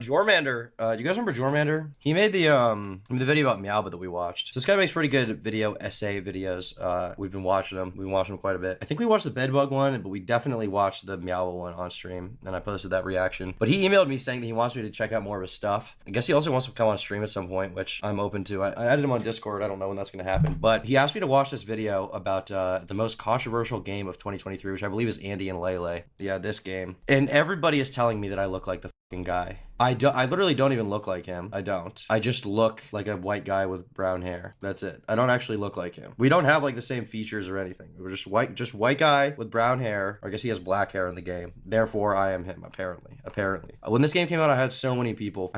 Jormander, do you guys remember Jormander? He made the video about Meowba that we watched. So this guy makes pretty good video essay videos. We've been watching them. We've been watching them quite a bit. I think we watched the Bedbug one, but we definitely watched the Meowba one on stream, and I posted that reaction. But he emailed me saying that he wants me to check out more of his stuff. I guess he also wants to come on stream at some point, which I'm open to. I added him on Discord. I don't know when that's going to happen, but he asked me to watch this video about the most controversial game of 2023, which I believe is Andy and Leyley. Yeah, this game. And everybody is telling me that I look like the fucking guy. I literally don't even look like him. I don't. I just look like a white guy with brown hair. That's it. I don't actually look like him. We don't have like the same features or anything. We're just white guy with brown hair. Or I guess he has black hair in the game. Therefore, I am him, apparently. When this game came out, I had so many people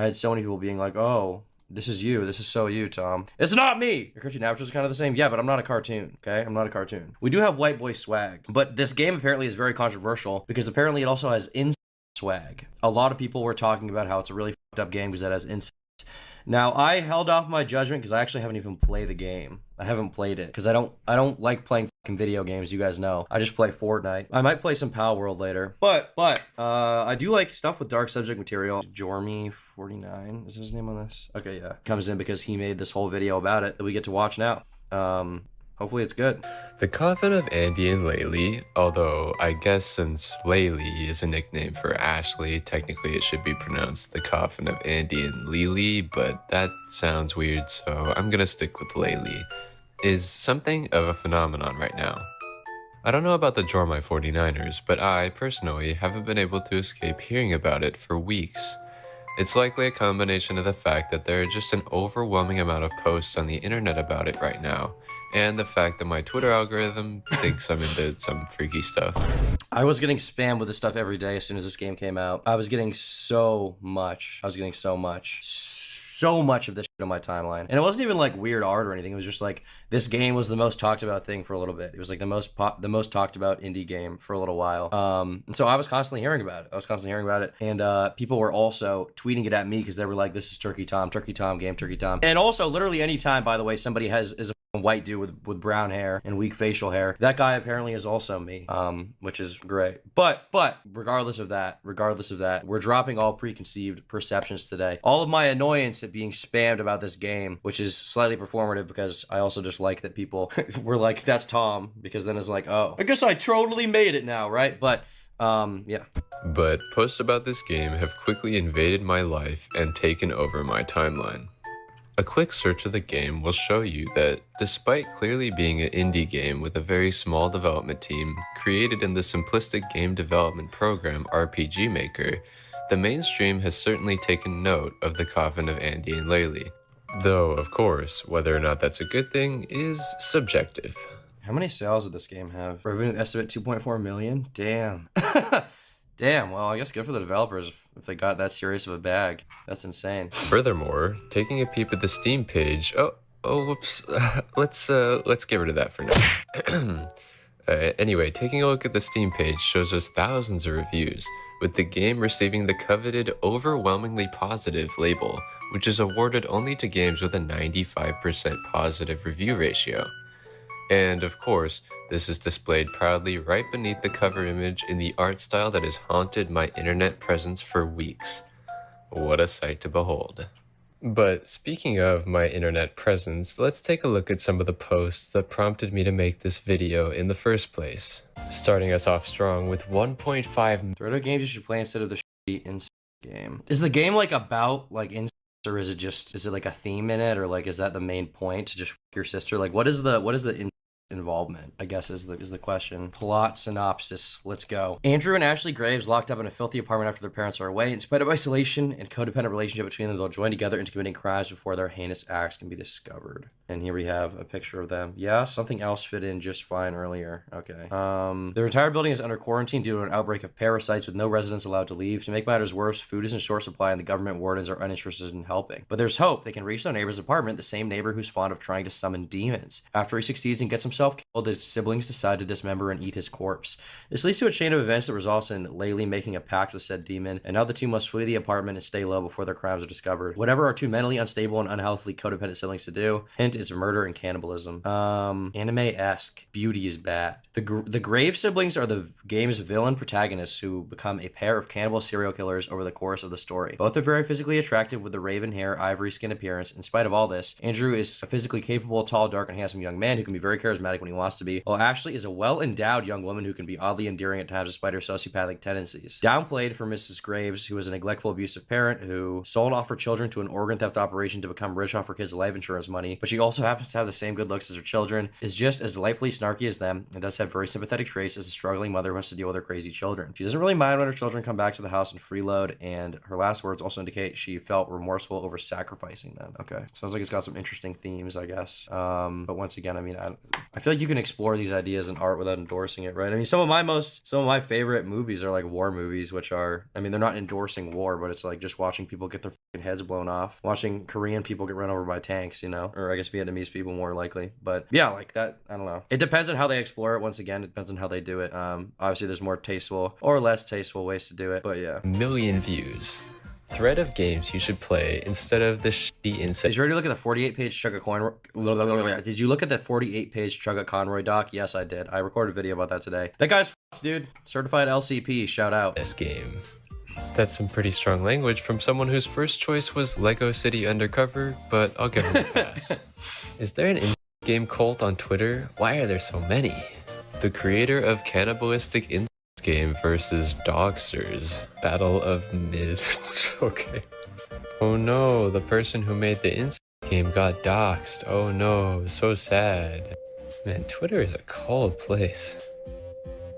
being like, oh, this is you. This is so you, Tom. It's not me. Your cartoon avatars are kind of the same. Yeah, but I'm not a cartoon, okay? I'm not a cartoon. We do have white boy swag. But this game apparently is very controversial because apparently it also has swag. A lot of people were talking about how it's a really fucked up game because that has incest. Now, I held off my judgment because I actually haven't even played the game. I haven't played it because I don't like playing fucking video games, you guys know. I just play Fortnite. I might play some Pal World later. But I do like stuff with dark subject material. Jormy49, is his name on this? Okay, yeah. Comes in because he made this whole video about it that we get to watch now. Hopefully it's good. The Coffin of Andy and Leyley, although I guess since Leyley is a nickname for Ashley, technically it should be pronounced the Coffin of Andy and Leyley, but that sounds weird, so I'm gonna stick with Leyley, is something of a phenomenon right now. I don't know about the Jormy 49ers, but I, personally, haven't been able to escape hearing about it for weeks. It's likely a combination of the fact that there are just an overwhelming amount of posts on the internet about it right now, and the fact that my Twitter algorithm thinks I'm into some freaky stuff. I was getting spammed with this stuff every day as soon as this game came out. I was getting so much of this shit on my timeline. And it wasn't even like weird art or anything. It was just like this game was the most talked about thing for a little bit. It was like the most talked about indie game for a little while. And so I was constantly hearing about it. And people were also tweeting it at me because they were like, this is Turkey Tom game, Turkey Tom. And also literally anytime, by the way, somebody is a white dude with brown hair and weak facial hair, that guy apparently is also me, which is great. But regardless of that, we're dropping all preconceived perceptions today. All of my annoyance at being spammed about this game, which is slightly performative because I also just like that people were like, that's Tom, because then it's like, oh, I guess I totally made it now, right? But yeah. But posts about this game have quickly invaded my life and taken over my timeline. A quick search of the game will show you that, despite clearly being an indie game with a very small development team created in the simplistic game development program RPG Maker, the mainstream has certainly taken note of the Coffin of Andy and Leyley. Though, of course, whether or not that's a good thing is subjective. How many sales did this game have? Revenue estimate 2.4 million? Damn. Damn, well, I guess good for the developers if they got that serious of a bag. That's insane. Furthermore, taking a peep at the Steam page... whoops. Let's get rid of that for now. Anyway, taking a look at the Steam page shows us thousands of reviews, with the game receiving the coveted overwhelmingly positive label, which is awarded only to games with a 95% positive review ratio. And, of course, this is displayed proudly right beneath the cover image in the art style that has haunted my internet presence for weeks. What a sight to behold. But speaking of my internet presence, let's take a look at some of the posts that prompted me to make this video in the first place. Starting us off strong with 1.5... Throw games you should play instead of the shitty incest game. Is the game like about like incest, or is it like a theme in it, or like is that the main point to just fuck your sister? Like what is the involvement, I guess, is the question. Plot synopsis. Let's go. Andrew and Ashley Graves locked up in a filthy apartment after their parents are away. In spite of isolation and codependent relationship between them, they'll join together into committing crimes before their heinous acts can be discovered. And here we have a picture of them. Yeah, something else fit in just fine earlier. Okay. Their entire building is under quarantine due to an outbreak of parasites with no residents allowed to leave. To make matters worse, food is in short supply and the government wardens are uninterested in helping. But there's hope. They can reach their neighbor's apartment, the same neighbor who's fond of trying to summon demons. After he succeeds and gets himself killed, his siblings decide to dismember and eat his corpse. This leads to a chain of events that results in Leyley making a pact with said demon, and now the two must flee the apartment and stay low before their crimes are discovered. Whatever our two mentally unstable and unhealthily codependent siblings to do. Hint, it's murder and cannibalism. Anime-esque. Beauty is bad. The Grave siblings are the game's villain protagonists who become a pair of cannibal serial killers over the course of the story. Both are very physically attractive with the raven hair, ivory skin appearance. In spite of all this, Andrew is a physically capable, tall, dark, and handsome young man who can be very charismatic when he wants to be, while Ashley is a well-endowed young woman who can be oddly endearing at times despite her sociopathic tendencies. Downplayed for Mrs. Graves, who is a neglectful, abusive parent who sold off her children to an organ theft operation to become rich off her kids' life insurance money, but she also happens to have the same good looks as her children, is just as delightfully snarky as them, and does have very sympathetic traits as a struggling mother who has to deal with her crazy children. She doesn't really mind when her children come back to the house and freeload, and her last words also indicate she felt remorseful over sacrificing them. Okay, sounds like it's got some interesting themes, I guess. But once again, I mean, I feel like you can explore these ideas in art without endorsing it, right? I mean, some of my favorite movies are like war movies, which are, I mean, they're not endorsing war, but it's like just watching people get their heads blown off, watching Korean people get run over by tanks, you know, or I guess Vietnamese people more likely. But yeah, like that, I don't know. It depends on how they explore it. Once again, it depends on how they do it. Obviously there's more tasteful or less tasteful ways to do it, but yeah. Million views. Thread of games you should play instead of the shitty insect. Did you already look at the 48-page Chugga Conroy? Did you look at that 48-page Chugga Conroy doc? Yes, I did. I recorded a video about that today. That guy's f***ed, dude. Certified LCP. Shout out. This game. That's some pretty strong language from someone whose first choice was Lego City Undercover, but I'll give him a pass. Is there an in-game cult on Twitter? Why are there so many? The creator of Cannibalistic Game versus Dogsters. Battle of Mid. Okay. Oh no, the person who made the game got doxxed. Oh no, so sad. Man, Twitter is a cold place.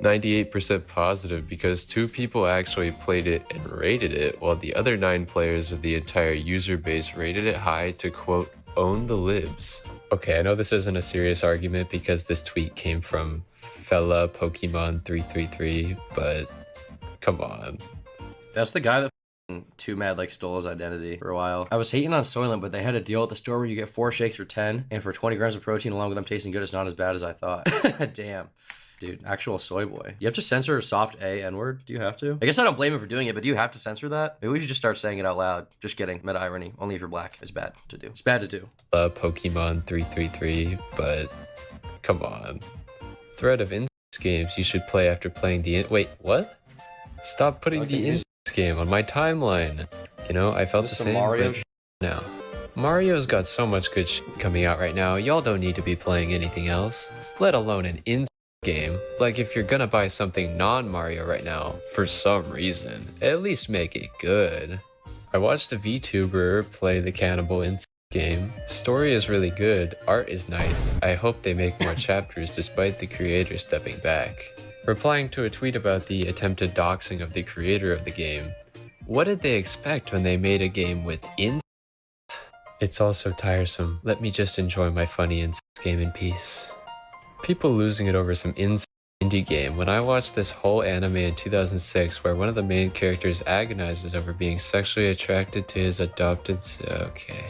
98% positive because 2 people actually played it and rated it, while the other 9 players of the entire user base rated it high to quote, own the libs. Okay, I know this isn't a serious argument because this tweet came from fella Pokemon 333, but come on. That's the guy that Too Mad like stole his identity for a while. I was hating on Soylent, but they had a deal at the store where you get 4 shakes for 10, and for 20 grams of protein along with them tasting good, it's not as bad as I thought. Damn. Dude, actual soy boy. You have to censor soft A N-word? Do you have to? I guess I don't blame him for doing it, but do you have to censor that? Maybe we should just start saying it out loud. Just kidding. Meta irony. Only if you're black. It's bad to do. It's bad to do. Pokemon 333, but come on. Thread of games you should play after playing the wait, what? Stop putting the game on my timeline. You know, I felt the same Mario now. Mario's got so much good coming out right now. Y'all don't need to be playing anything else, let alone an game. Like if you're gonna buy something non-Mario right now, for some reason, at least make it good. I watched a VTuber play the Cannibal game. Story is really good, art is nice. I hope they make more chapters despite the creator stepping back. Replying to a tweet about the attempted doxing of the creator of the game, what did they expect when they made a game with It's all so tiresome. Let me just enjoy my funny game in peace. People losing it over some indie game when I watched this whole anime in 2006 where one of the main characters agonizes over being sexually attracted to his adopted okay.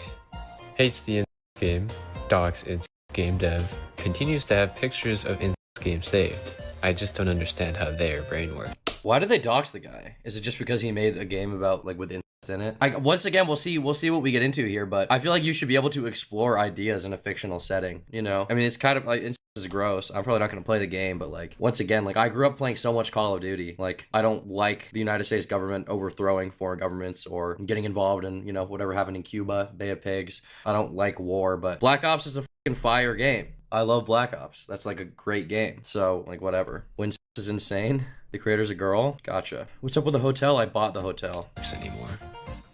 Hates the game, docs game dev, continues to have pictures of game saved. I just don't understand how their brain works. Why did they dox the guy? Is it just because he made a game about like with in it? Once again, we'll see what we get into here, but I feel like you should be able to explore ideas in a fictional setting, you know? I mean, it's kind of like is gross. I'm probably not going to play the game, but like once again, like I grew up playing so much Call of Duty. Like I don't like the United States government overthrowing foreign governments or getting involved in, you know, whatever happened in Cuba, Bay of Pigs. I don't like war, but Black Ops is a fucking fire game. I love Black Ops. That's like a great game. So like whatever. When is insane, the creator's a girl. Gotcha. What's up with the hotel? I bought the hotel. Anymore.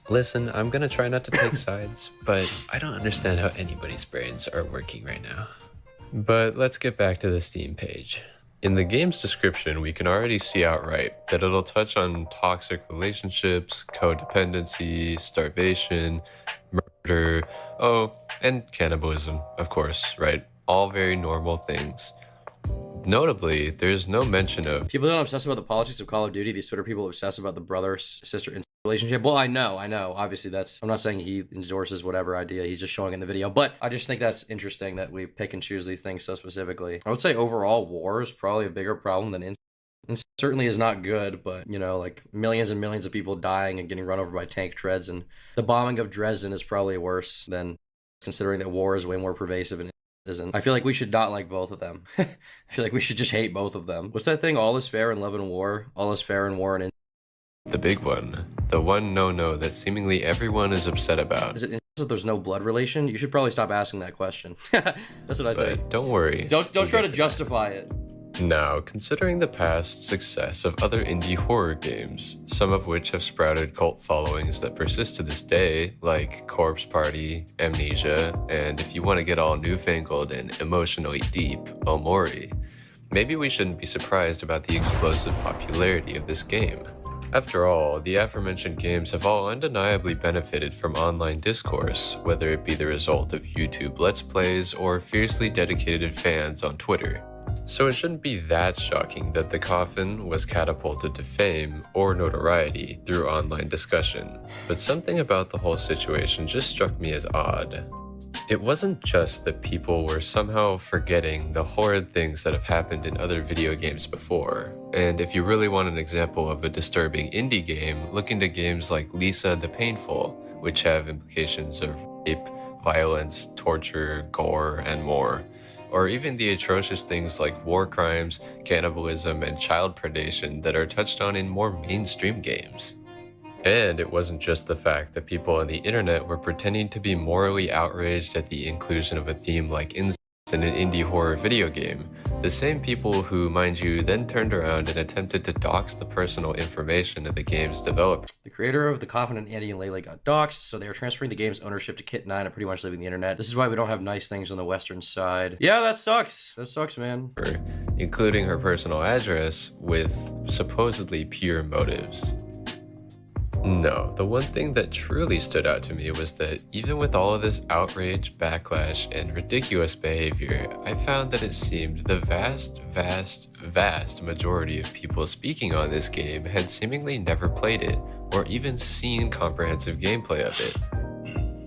Listen, I'm gonna try not to take sides, but I don't understand how anybody's brains are working right now. But let's get back to the Steam page. In the game's description, we can already see outright that it'll touch on toxic relationships, codependency, starvation, murder, and cannibalism, of course, right? All very normal things. Notably, there's no mention of people don't obsess about the politics of Call of Duty. These Twitter people obsess about the brother-sister relationship. Well, I know. Obviously, I'm not saying he endorses whatever idea he's just showing in the video, but I just think that's interesting that we pick and choose these things so specifically. I would say overall, war is probably a bigger problem than and certainly is not good, but you know, like millions and millions of people dying and getting run over by tank treads, and the bombing of Dresden is probably worse than considering that war is way more pervasive and it isn't. I feel like we should not like both of them. I feel like we should just hate both of them. What's that thing? All is fair in love and war. All is fair in war and The big one. The one no-no that seemingly everyone is upset about. is it that there's no blood relation? You should probably stop asking that question. That's what I think. But don't worry. Don't we'll try get to that. justify it. Now, considering the past success of other indie horror games, some of which have sprouted cult followings that persist to this day, like Corpse Party, Amnesia, and if you want to get all newfangled and emotionally deep, Omori, maybe we shouldn't be surprised about the explosive popularity of this game. After all, the aforementioned games have all undeniably benefited from online discourse, whether it be the result of YouTube Let's Plays or fiercely dedicated fans on Twitter. So it shouldn't be that shocking that the Coffin was catapulted to fame or notoriety through online discussion, but something about the whole situation just struck me as odd. It wasn't just that people were somehow forgetting the horrid things that have happened in other video games before, and if you really want an example of a disturbing indie game, look into games like Lisa the Painful, which have implications of rape, violence, torture, gore, and more. Or even the atrocious things like war crimes, cannibalism, and child predation that are touched on in more mainstream games. And it wasn't just the fact that people on the internet were pretending to be morally outraged at the inclusion of a theme like incest in an indie horror video game. The same people who, mind you, then turned around and attempted to dox the personal information of the game's developer. The creator of the Coffin and Andy and Leyley got doxxed, so they are transferring the game's ownership to Kit9 and pretty much leaving the internet. This is why we don't have nice things on the Western side. Yeah, that sucks. That sucks, man. Including her personal address with supposedly pure motives. No, the one thing that truly stood out to me was that even with all of this outrage, backlash, and ridiculous behavior, I found that it seemed the vast majority of people speaking on this game had seemingly never played it, or even seen comprehensive gameplay of it.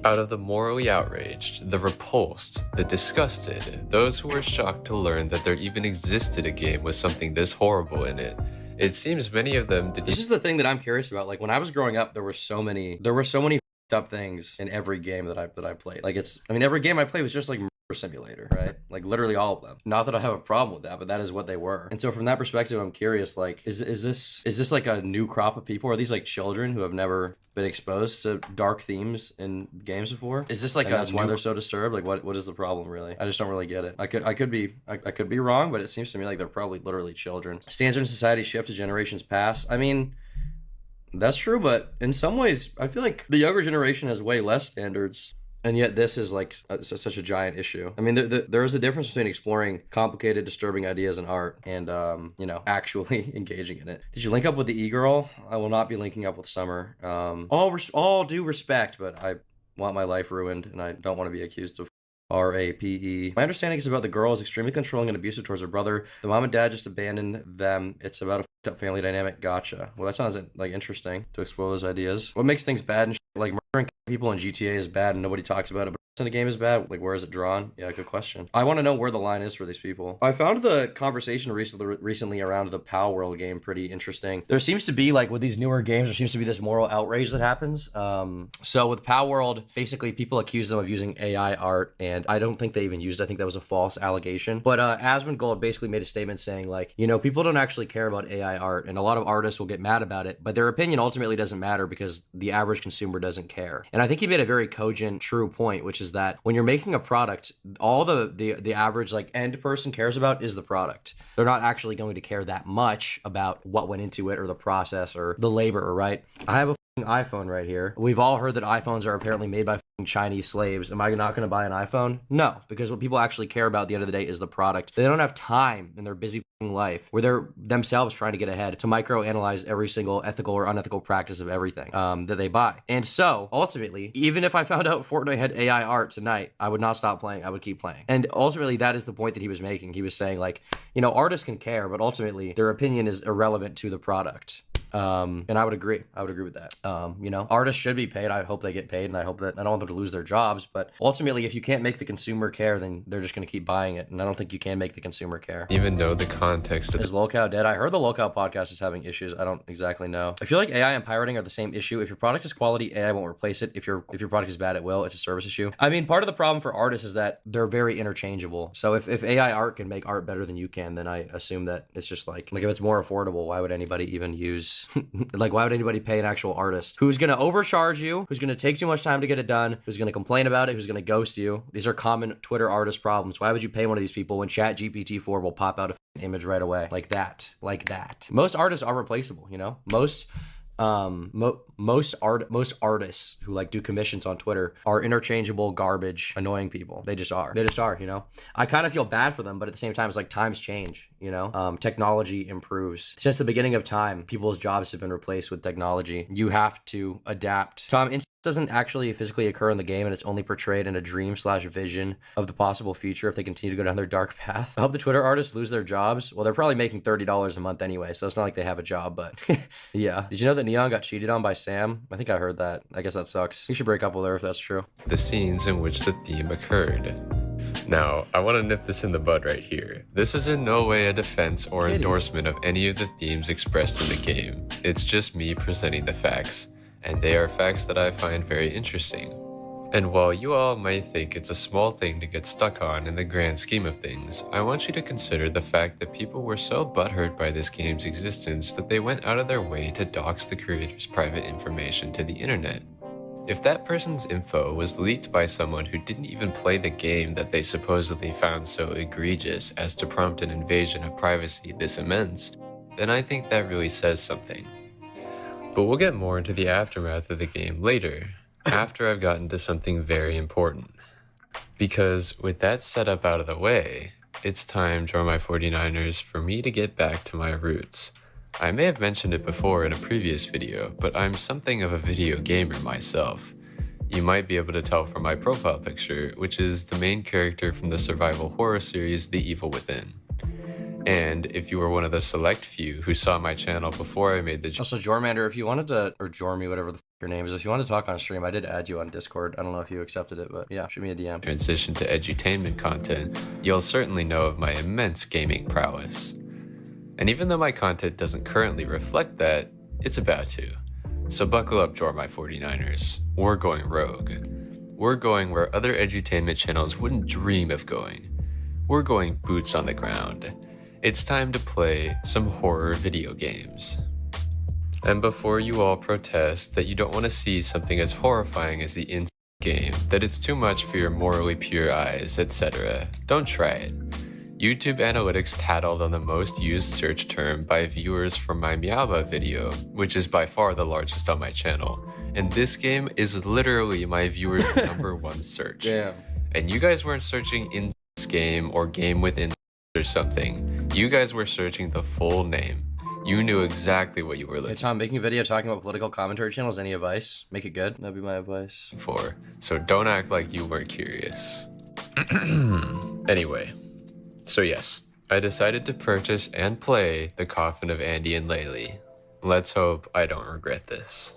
Out of the morally outraged, the repulsed, the disgusted, those who were shocked to learn that there even existed a game with something this horrible in it, it seems many of them did. This is the thing that I'm curious about. Like when I was growing up, there were so many f***ed up things in every game that I played. Like every game I played was just like Murder Simulator, right? Like literally all of them. Not that I have a problem with that, but that is what they were. And so from that perspective, I'm curious, like, is this like a new crop of people? Are these like children who have never been exposed to dark themes in games before? Is this like that's why they're so disturbed? Like what is the problem really? I just don't really get it. I could be wrong, but it seems to me like they're probably literally children. Standards in society shift as generations pass. I mean, that's true, but in some ways, I feel like the younger generation has way less standards. And yet this is like such a giant issue. I mean, there is a difference between exploring complicated, disturbing ideas in art and, actually engaging in it. Did you link up with the e-girl? I will not be linking up with Summer. All due respect, but I want my life ruined and I don't want to be accused of RAPE. My understanding is about the girl is extremely controlling and abusive towards her brother. The mom and dad just abandoned them. It's about a f***ed up family dynamic. Gotcha. Well, that sounds like interesting to explore those ideas. What makes things bad and like murdering people in GTA is bad and nobody talks about it, but in the game is bad? Like, where is it drawn? Yeah, good question. I want to know where the line is for these people. I found the conversation recently around the Pow World game pretty interesting. There seems to be, like, with these newer games, there seems to be this moral outrage that happens. So with Pow World, basically people accuse them of using AI art, and I don't think they even used it. I think that was a false allegation. But Asmongold basically made a statement saying, like, people don't actually care about AI art, and a lot of artists will get mad about it, but their opinion ultimately doesn't matter because the average consumer doesn't care. And I think he made a very cogent, true point, which is that when you're making a product, all the average like end person cares about is the product. They're not actually going to care that much about what went into it or the process or the labor, right? I have a iPhone right here. We've all heard that iPhones are apparently made by Chinese slaves. Am I not going to buy an iPhone? No, because what people actually care about at the end of the day is the product. They don't have time in their busy life where they're themselves trying to get ahead to microanalyze every single ethical or unethical practice of everything that they buy. And so ultimately, even if I found out Fortnite had AI art tonight, I would not stop playing. I would keep playing. And ultimately, that is the point that he was making. He was saying, like, artists can care, but ultimately their opinion is irrelevant to the product. And I would agree. I would agree with that. You know, artists should be paid. I hope they get paid, and I hope that I don't want them to lose their jobs. But ultimately, if you can't make the consumer care, then they're just going to keep buying it. And I don't think you can make the consumer care. Even know the context of Is Lolcow dead? I heard the Lolcow podcast is having issues. I don't exactly know. I feel like AI and pirating are the same issue. If your product is quality, AI won't replace it. If your product is bad, it will. It's a service issue. I mean, part of the problem for artists is that they're very interchangeable. So if AI art can make art better than you can, then I assume that it's just like if it's more affordable, why would anybody even use like why would anybody pay an actual artist who's gonna overcharge you, who's gonna take too much time to get it done, who's gonna complain about it, who's gonna ghost you? These are common Twitter artist problems. Why would you pay one of these people when Chat GPT-4 will pop out a image right away like that? Most artists are replaceable, you know. Most artists who like do commissions on Twitter are interchangeable, garbage, annoying people. They just are, you know. I kind of feel bad for them, but at the same time, it's like times change, you know. Technology improves. Since the beginning of time, people's jobs have been replaced with technology. You have to adapt. Tom, doesn't actually physically occur in the game, and it's only portrayed in a dream/vision of the possible future if they continue to go down their dark path. I hope the Twitter artists lose their jobs. Well, they're probably making $30 a month anyway, so it's not like they have a job, but yeah. Did you know that Neon got cheated on by Sam? I think I heard that. I guess that sucks. You should break up with her if that's true. the scenes in which the theme occurred. Now, I want to nip this in the bud right here. This is in no way a defense or endorsement of any of the themes expressed in the game. It's just me presenting the facts, and they are facts that I find very interesting. And while you all might think it's a small thing to get stuck on in the grand scheme of things, I want you to consider the fact that people were so butthurt by this game's existence that they went out of their way to dox the creator's private information to the internet. If that person's info was leaked by someone who didn't even play the game that they supposedly found so egregious as to prompt an invasion of privacy this immense, then I think that really says something. But we'll get more into the aftermath of the game later, after I've gotten to something very important. Because with that setup out of the way, it's time, Draw My 49ers, for me to get back to my roots. I may have mentioned it before in a previous video, but I'm something of a video gamer myself. You might be able to tell from my profile picture, which is the main character from the survival horror series The Evil Within. And if you were one of the select few who saw my channel before I made the... Also, Jormander, if you wanted to, or Jormy, whatever the your name is, if you want to talk on stream, I did add you on Discord. I don't know if you accepted it, but yeah, shoot me a DM. Transition to edutainment content, you'll certainly know of my immense gaming prowess. And even though my content doesn't currently reflect that, it's about to. So buckle up, Draw My 49ers. We're going rogue. We're going where other edutainment channels wouldn't dream of going. We're going boots on the ground. It's time to play some horror video games. And before you all protest that you don't want to see something as horrifying as the game, that it's too much for your morally pure eyes, etc., don't try it. YouTube analytics tattled on the most used search term by viewers from my Meowba video, which is by far the largest on my channel. And this game is literally my viewers' #1 search. Damn. And you guys weren't searching in this game or game within or something. You guys were searching the full name. You knew exactly what you were Hey looking Tom, making a video talking about political commentary channels, any advice? Make it good. That'd be my advice. for, so don't act like you weren't curious. Anyway, so yes, I decided to purchase and play the Coffin of Andy and Leyley. Let's hope I don't regret this.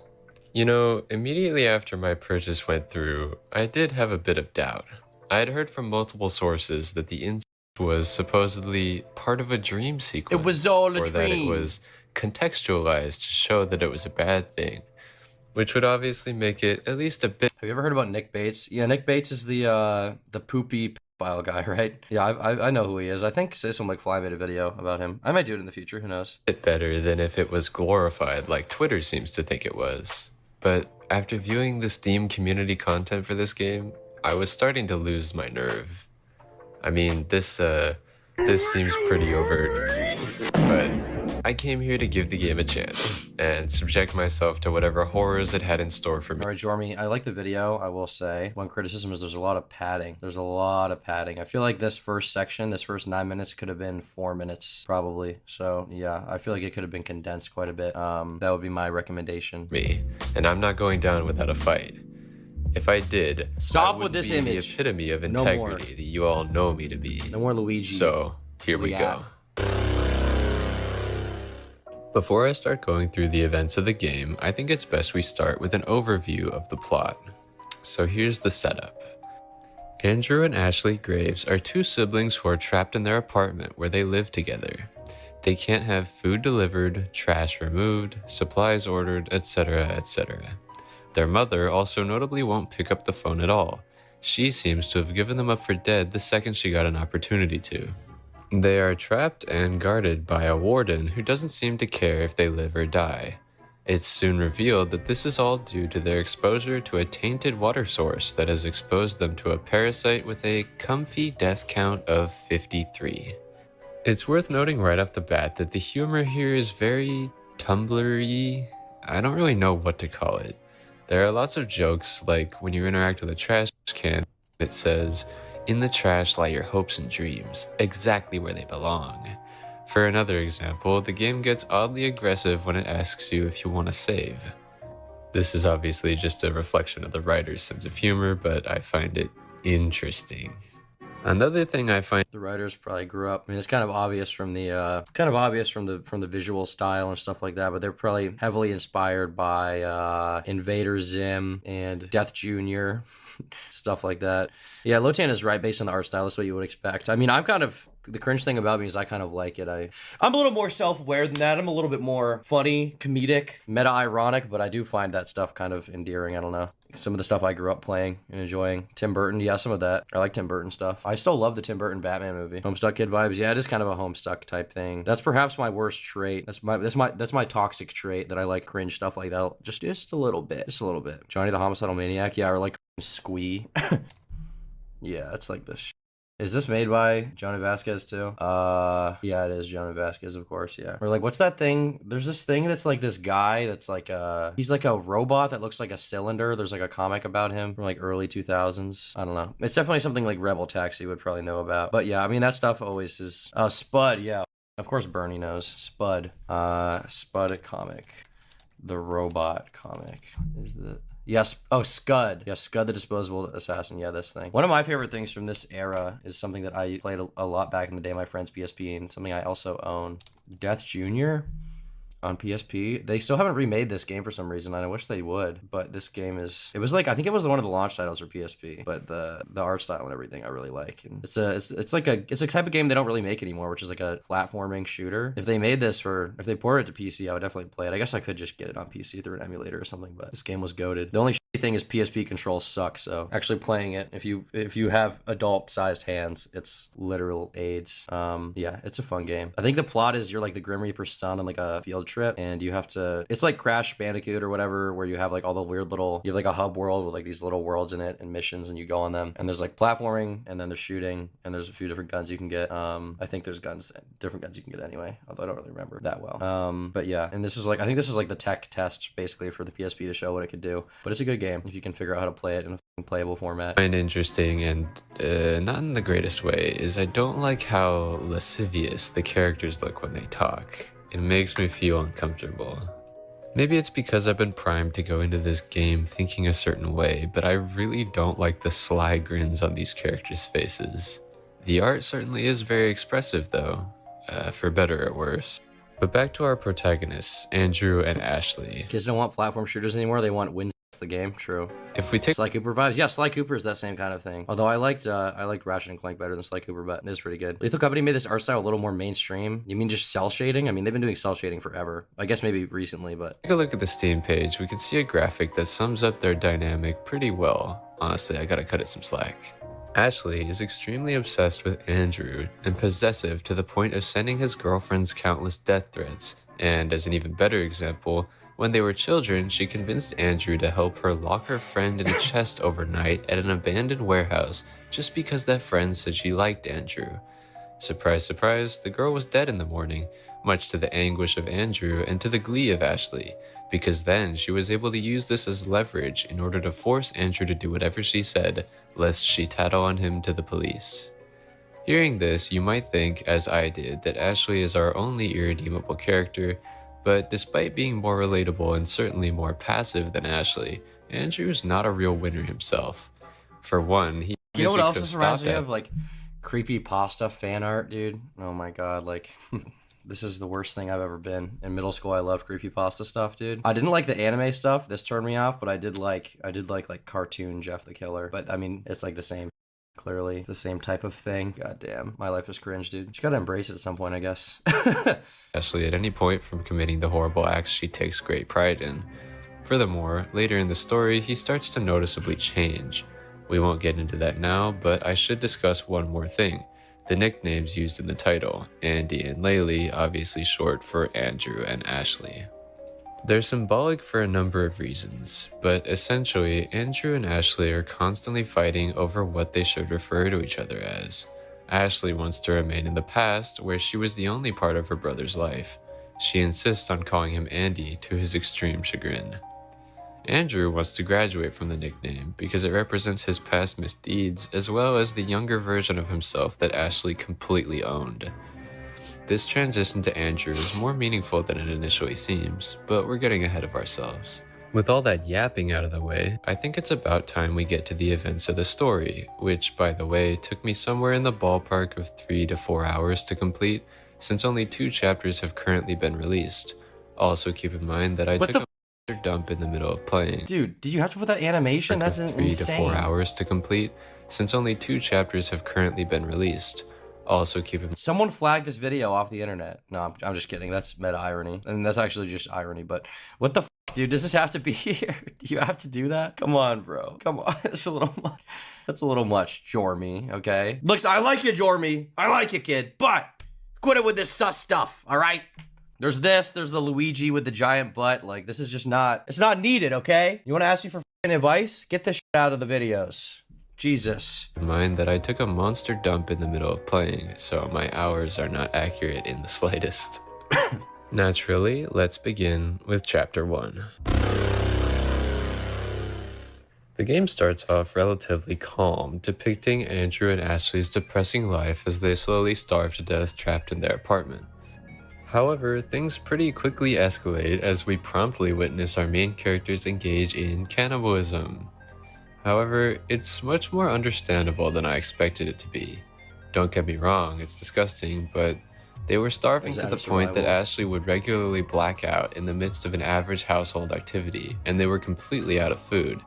You know, immediately after my purchase went through, I did have a bit of doubt. I had heard from multiple sources that the incest was supposedly part of a dream sequence. It was all a or that it dream. was contextualized to show that it was a bad thing, which would obviously make it at least a bit. Have you ever heard about Nick Bates? Yeah, Nick Bates is the poopy pedophile guy, right? Yeah, I know who he is. I think System Like Fly made a video about him. I might do it in the future. Who knows? Bit better than if it was glorified like Twitter seems to think it was. But after viewing the Steam community content for this game, I was starting to lose my nerve. I mean, this seems pretty overt, but I came here to give the game a chance and subject myself to whatever horrors it had in store for me. All right, Jormy, I like the video, I will say. One criticism is there's a lot of padding. There's a lot of padding. I feel like this first section, this first 9 minutes could have been 4 minutes, probably. So, yeah, I feel like it could have been condensed quite a bit. That would be my recommendation. And I'm not going down without a fight. If I did, Stop I with would this be image. the epitome of No more. integrity that you all know me to be. No more Luigi. So, here we Yeah. go. Before I start going through the events of the game, I think it's best we start with an overview of the plot. So here's the setup. Andrew and Ashley Graves are two siblings who are trapped in their apartment where they live together. They can't have food delivered, trash removed, supplies ordered, etc., etc. Their mother also notably won't pick up the phone at all. She seems to have given them up for dead the second she got an opportunity to. They are trapped and guarded by a warden who doesn't seem to care if they live or die. It's soon revealed that this is all due to their exposure to a tainted water source that has exposed them to a parasite with a comfy death count of 53. It's worth noting right off the bat that the humor here is very Tumblr-y. I don't really know what to call it. There are lots of jokes, like when you interact with a trash can, it says, "In the trash lie your hopes and dreams, exactly where they belong." For another example, the game gets oddly aggressive when it asks you if you want to save. This is obviously just a reflection of the writer's sense of humor, but I find it interesting. Another thing I find The writers probably grew up. I mean, it's kind of obvious from the from the visual style and stuff like that. But they're probably heavily inspired by Invader Zim and Death Jr. stuff like that. Yeah, Lotan is right based on the art style. That's what you would expect. I mean, I'm kind of the cringe thing about me is I kind of like it. I'm a little more self-aware than that. I'm a little bit more funny, comedic, meta-ironic, but I do find that stuff kind of endearing. I don't know. Some of the stuff I grew up playing and enjoying. Tim Burton, yeah, some of that. I like Tim Burton stuff. I still love the Tim Burton Batman movie. Homestuck Kid vibes. Yeah, it is kind of a Homestuck type thing. That's perhaps my worst trait. That's my toxic trait, that I like cringe stuff like that. Just a little bit. Just a little bit. Johnny the Homicidal Maniac. Yeah, or like Squee. Yeah, it's like this. Is this made by Johnny Vasquez too? Yeah, it is Johnny Vasquez, of course, yeah. Or like, what's that thing? There's this thing that's like this guy that's like he's like a robot that looks like a cylinder. There's like a comic about him from like early 2000s. I don't know. It's definitely something like Rebel Taxi would probably know about. But yeah, I mean, that stuff always is, Spud, yeah. Of course Bernie knows. Spud. Spud comic. The robot comic. Is the... Yes. Oh, Scud. Yeah, Scud the Disposable Assassin. Yeah, this thing. One of my favorite things from this era is something that I played a lot back in the day, my friend's PSP, and something I also own. Death Jr. on PSP. They still haven't remade this game for some reason, and I wish they would. But this game is... It was like... I think it was one of the launch titles for PSP. But the art style and everything I really like. And it's a type of game they don't really make anymore, which is like a platforming shooter. If they made this if they ported it to PC, I would definitely play it. I guess I could just get it on PC through an emulator or something, but this game was goated. The only shitty thing is PSP controls suck, so actually playing it, if you have adult-sized hands, it's literal AIDS. Yeah, it's a fun game. I think the plot is you're like the Grim Reaper's son on like a field trip, and you have to... It's like Crash Bandicoot or whatever, where you have like all the weird little... You have like a hub world with like these little worlds in it and missions, and you go on them, and there's like platforming, and then there's shooting, and there's a few different guns you can get. I think there's different guns you can get anyway, although I don't really remember that well. But yeah, and this is like... I think this is like the tech test basically for the PSP to show what it could do, but it's a good game if you can figure out how to play it in a playable format. Find interesting, and not in the greatest way, is I don't like how lascivious the characters look when they talk. It makes me feel uncomfortable. Maybe it's because I've been primed to go into this game thinking a certain way, but I really don't like the sly grins on these characters' faces. The art certainly is very expressive though, for better or worse. But back to our protagonists, Andrew and Ashley. Kids don't want platform shooters anymore, they want win the game. True. If we take Sly Cooper vibes, yeah, Sly Cooper is that same kind of thing. Although I liked Ratchet and Clank better than Sly Cooper, but it is pretty good. Lethal Company made this art style a little more mainstream. You mean just cell shading? I mean, they've been doing cell shading forever. I guess maybe recently, but... Take a look at the Steam page, we can see a graphic that sums up their dynamic pretty well. Honestly, I gotta cut it some slack. Ashley is extremely obsessed with Andrew and possessive to the point of sending his girlfriends countless death threats. And as an even better example, when they were children, she convinced Andrew to help her lock her friend in a chest overnight at an abandoned warehouse just because that friend said she liked Andrew. Surprise, surprise, the girl was dead in the morning, much to the anguish of Andrew and to the glee of Ashley, because then she was able to use this as leverage in order to force Andrew to do whatever she said, lest she tattle on him to the police. Hearing this, you might think, as I did, that Ashley is our only irredeemable character, but despite being more relatable and certainly more passive than Ashley, Andrew's not a real winner himself. For one, he... You know what else this reminds me of? Like, creepy pasta fan art, dude. Oh my god, like... This is the worst thing I've ever been. In middle school, I loved creepypasta stuff, dude. I didn't like the anime stuff. This turned me off, but I did like cartoon Jeff the Killer. But I mean, it's like the same. Clearly, the same type of thing. God damn, my life is cringe, dude. Just gotta embrace it at some point, I guess. Ashley at any point from committing the horrible acts she takes great pride in. Furthermore, later in the story, he starts to noticeably change. We won't get into that now, but I should discuss one more thing. The nicknames used in the title, Andy and Leyley, obviously short for Andrew and Ashley. They're symbolic for a number of reasons, but essentially, Andrew and Ashley are constantly fighting over what they should refer to each other as. Ashley wants to remain in the past, where she was the only part of her brother's life. She insists on calling him Andy to his extreme chagrin. Andrew wants to graduate from the nickname because it represents his past misdeeds as well as the younger version of himself that Ashley completely owned. This transition to Andrew is more meaningful than it initially seems, but we're getting ahead of ourselves. With all that yapping out of the way, I think it's about time we get to the events of the story, which, by the way, took me somewhere in the ballpark of 3 to 4 hours to complete, since only 2 chapters have currently been released. Also keep in mind that I took a dump in the middle of playing. Dude, did you have to put that animation? That's insane. 3 to 4 hours to complete, since only 2 chapters have currently been released. Also keep in mind. Someone flagged this video off the internet. No, I'm just kidding. That's meta irony. And that's actually just irony, but what the dude, does this have to be here? Do you have to do that? Come on, bro. Come on. That's a little much. That's a little much, Jormy, okay? Looks, I like you, Jormy. I like you, kid, but quit it with this sus stuff, all right? There's this, there's the Luigi with the giant butt. Like, this is just not, it's not needed, okay? You want to ask me for f***ing advice? Get this shit out of the videos. Jesus. Mind that I took a monster dump in the middle of playing, so my hours are not accurate in the slightest. Naturally, let's begin with Chapter 1. The game starts off relatively calm, depicting Andrew and Ashley's depressing life as they slowly starve to death trapped in their apartment. However, things pretty quickly escalate as we promptly witness our main characters engage in cannibalism. However, it's much more understandable than I expected it to be. Don't get me wrong, it's disgusting, but they were starving to the point that Ashley would regularly black out in the midst of an average household activity, and they were completely out of food.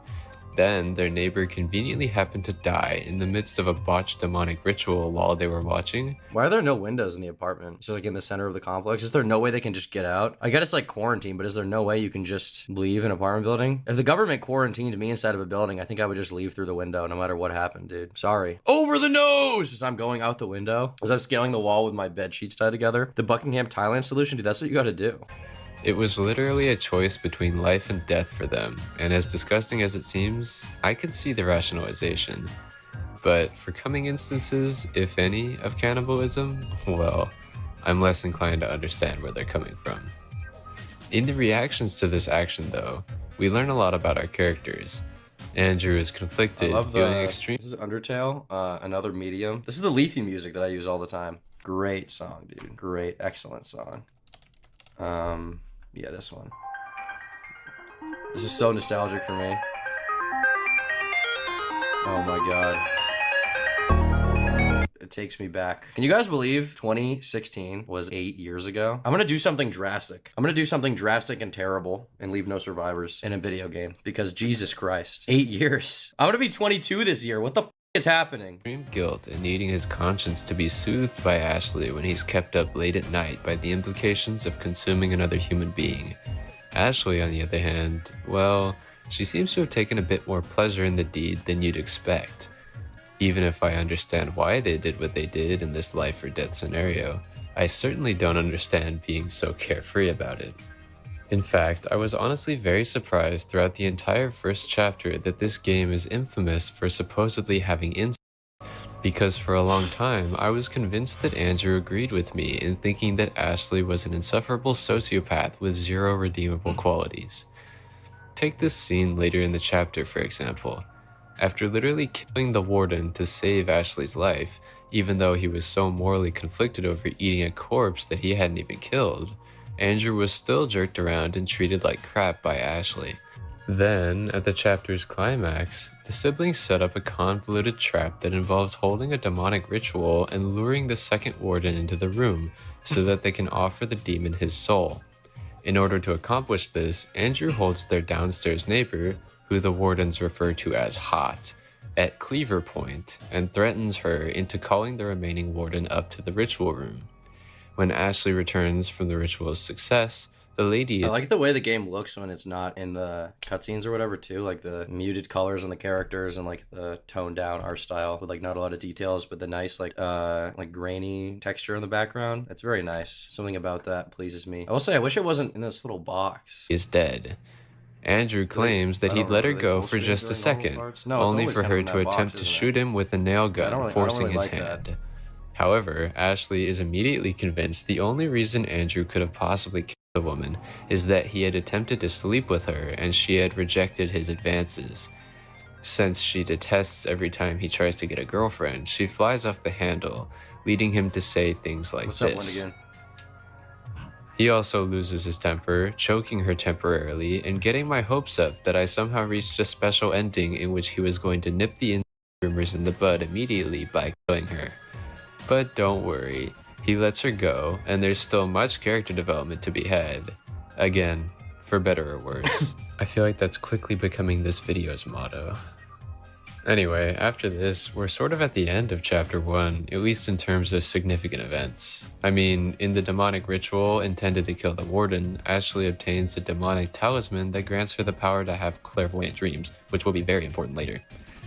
Then, their neighbor conveniently happened to die in the midst of a botched demonic ritual while they were watching. Why are there no windows in the apartment? So like in the center of the complex, is there no way they can just get out? I get it's like quarantine, but is there no way you can just leave an apartment building? If the government quarantined me inside of a building, I think I would just leave through the window no matter what happened, dude. Sorry. Over the nose! As I'm going out the window, as I'm scaling the wall with my bed sheets tied together. The Buckingham Thailand solution, dude, that's what you gotta do. It was literally a choice between life and death for them, and as disgusting as it seems, I can see the rationalization. But for coming instances, if any, of cannibalism, well, I'm less inclined to understand where they're coming from. In the reactions to this action though, we learn a lot about our characters. Andrew is conflicted, feeling extreme. This is Undertale, another medium. This is the Leafy music that I use all the time. Great song, dude. Great, excellent song. Yeah, this one. This is so nostalgic for me. Oh my god. It takes me back. Can you guys believe 2016 was 8 years ago? I'm gonna do something drastic. I'm gonna do something drastic and terrible and leave no survivors in a video game because Jesus Christ. 8 years. I'm gonna be 22 this year. What the is happening? Extreme guilt and needing his conscience to be soothed by Ashley when he's kept up late at night by the implications of consuming another human being. Ashley, on the other hand, well, she seems to have taken a bit more pleasure in the deed than you'd expect. Even if I understand why they did what they did in this life or death scenario, I certainly don't understand being so carefree about it. In fact, I was honestly very surprised throughout the entire first chapter that this game is infamous for supposedly having incest, because for a long time I was convinced that Andrew agreed with me in thinking that Ashley was an insufferable sociopath with 0 redeemable qualities. Take this scene later in the chapter, for example. After literally killing the warden to save Ashley's life, even though he was so morally conflicted over eating a corpse that he hadn't even killed, Andrew was still jerked around and treated like crap by Ashley. Then, at the chapter's climax, the siblings set up a convoluted trap that involves holding a demonic ritual and luring the second warden into the room, so that they can offer the demon his soul. In order to accomplish this, Andrew holds their downstairs neighbor, who the wardens refer to as Hot, at cleaver point and threatens her into calling the remaining warden up to the ritual room. When Ashley returns from the ritual's success, the lady... I like the way the game looks when it's not in the cutscenes or whatever too, like the muted colors on the characters and like the toned down art style with like not a lot of details, but the nice like grainy texture in the background. It's very nice. Something about that pleases me. I will say I wish it wasn't in this little box. is dead. Andrew claims that he'd let her go for just a second, only for her to attempt to shoot him with a nail gun, forcing his hand. However, Ashley is immediately convinced the only reason Andrew could have possibly killed the woman is that he had attempted to sleep with her and she had rejected his advances. Since she detests every time he tries to get a girlfriend, she flies off the handle, leading him to say things like What's this. up, Wendigan? He also loses his temper, choking her temporarily, and getting my hopes up that I somehow reached a special ending in which he was going to nip the rumors in the bud immediately by killing her. But don't worry, he lets her go, and there's still much character development to be had. Again, for better or worse. I feel like that's quickly becoming this video's motto. Anyway, after this, we're sort of at the end of Chapter 1, at least in terms of significant events. I mean, in the demonic ritual intended to kill the warden, Ashley obtains a demonic talisman that grants her the power to have clairvoyant dreams, which will be very important later.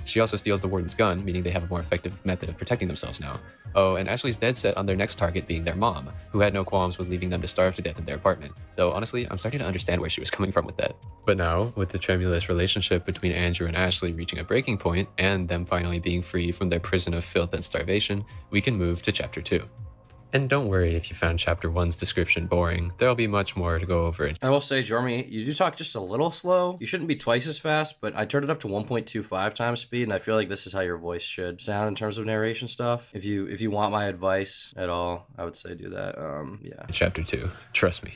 She also steals the warden's gun, meaning they have a more effective method of protecting themselves now. Oh, and Ashley's dead set on their next target being their mom, who had no qualms with leaving them to starve to death in their apartment. Though honestly, I'm starting to understand where she was coming from with that. But now, with the tremulous relationship between Andrew and Ashley reaching a breaking point, and them finally being free from their prison of filth and starvation, we can move to Chapter 2. And don't worry if you found Chapter 1's description boring, there'll be much more to go over. I will say, Jeremy, you do talk just a little slow. You shouldn't be twice as fast, but I turned it up to 1.25 times speed, and I feel like this is how your voice should sound in terms of narration stuff. If you want my advice at all, I would say do that. Yeah. Chapter 2. Trust me.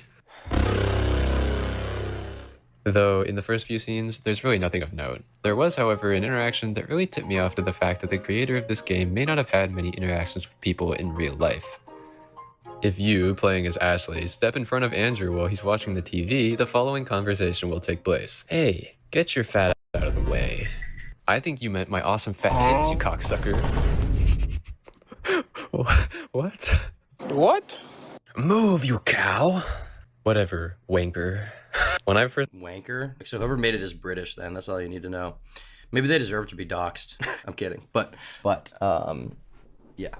Though in the first few scenes, there's really nothing of note. There was, however, an interaction that really tipped me off to the fact that the creator of this game may not have had many interactions with people in real life. If you, playing as Ashley, step in front of Andrew while he's watching the TV, the following conversation will take place. Hey, get your fat ass out of the way. I think you meant my awesome fat tits, you cocksucker. What? What? Move, you cow. Whatever, wanker. When I first... Wanker? So whoever made it is British then, that's all you need to know. Maybe they deserve to be doxxed. I'm kidding. But, yeah.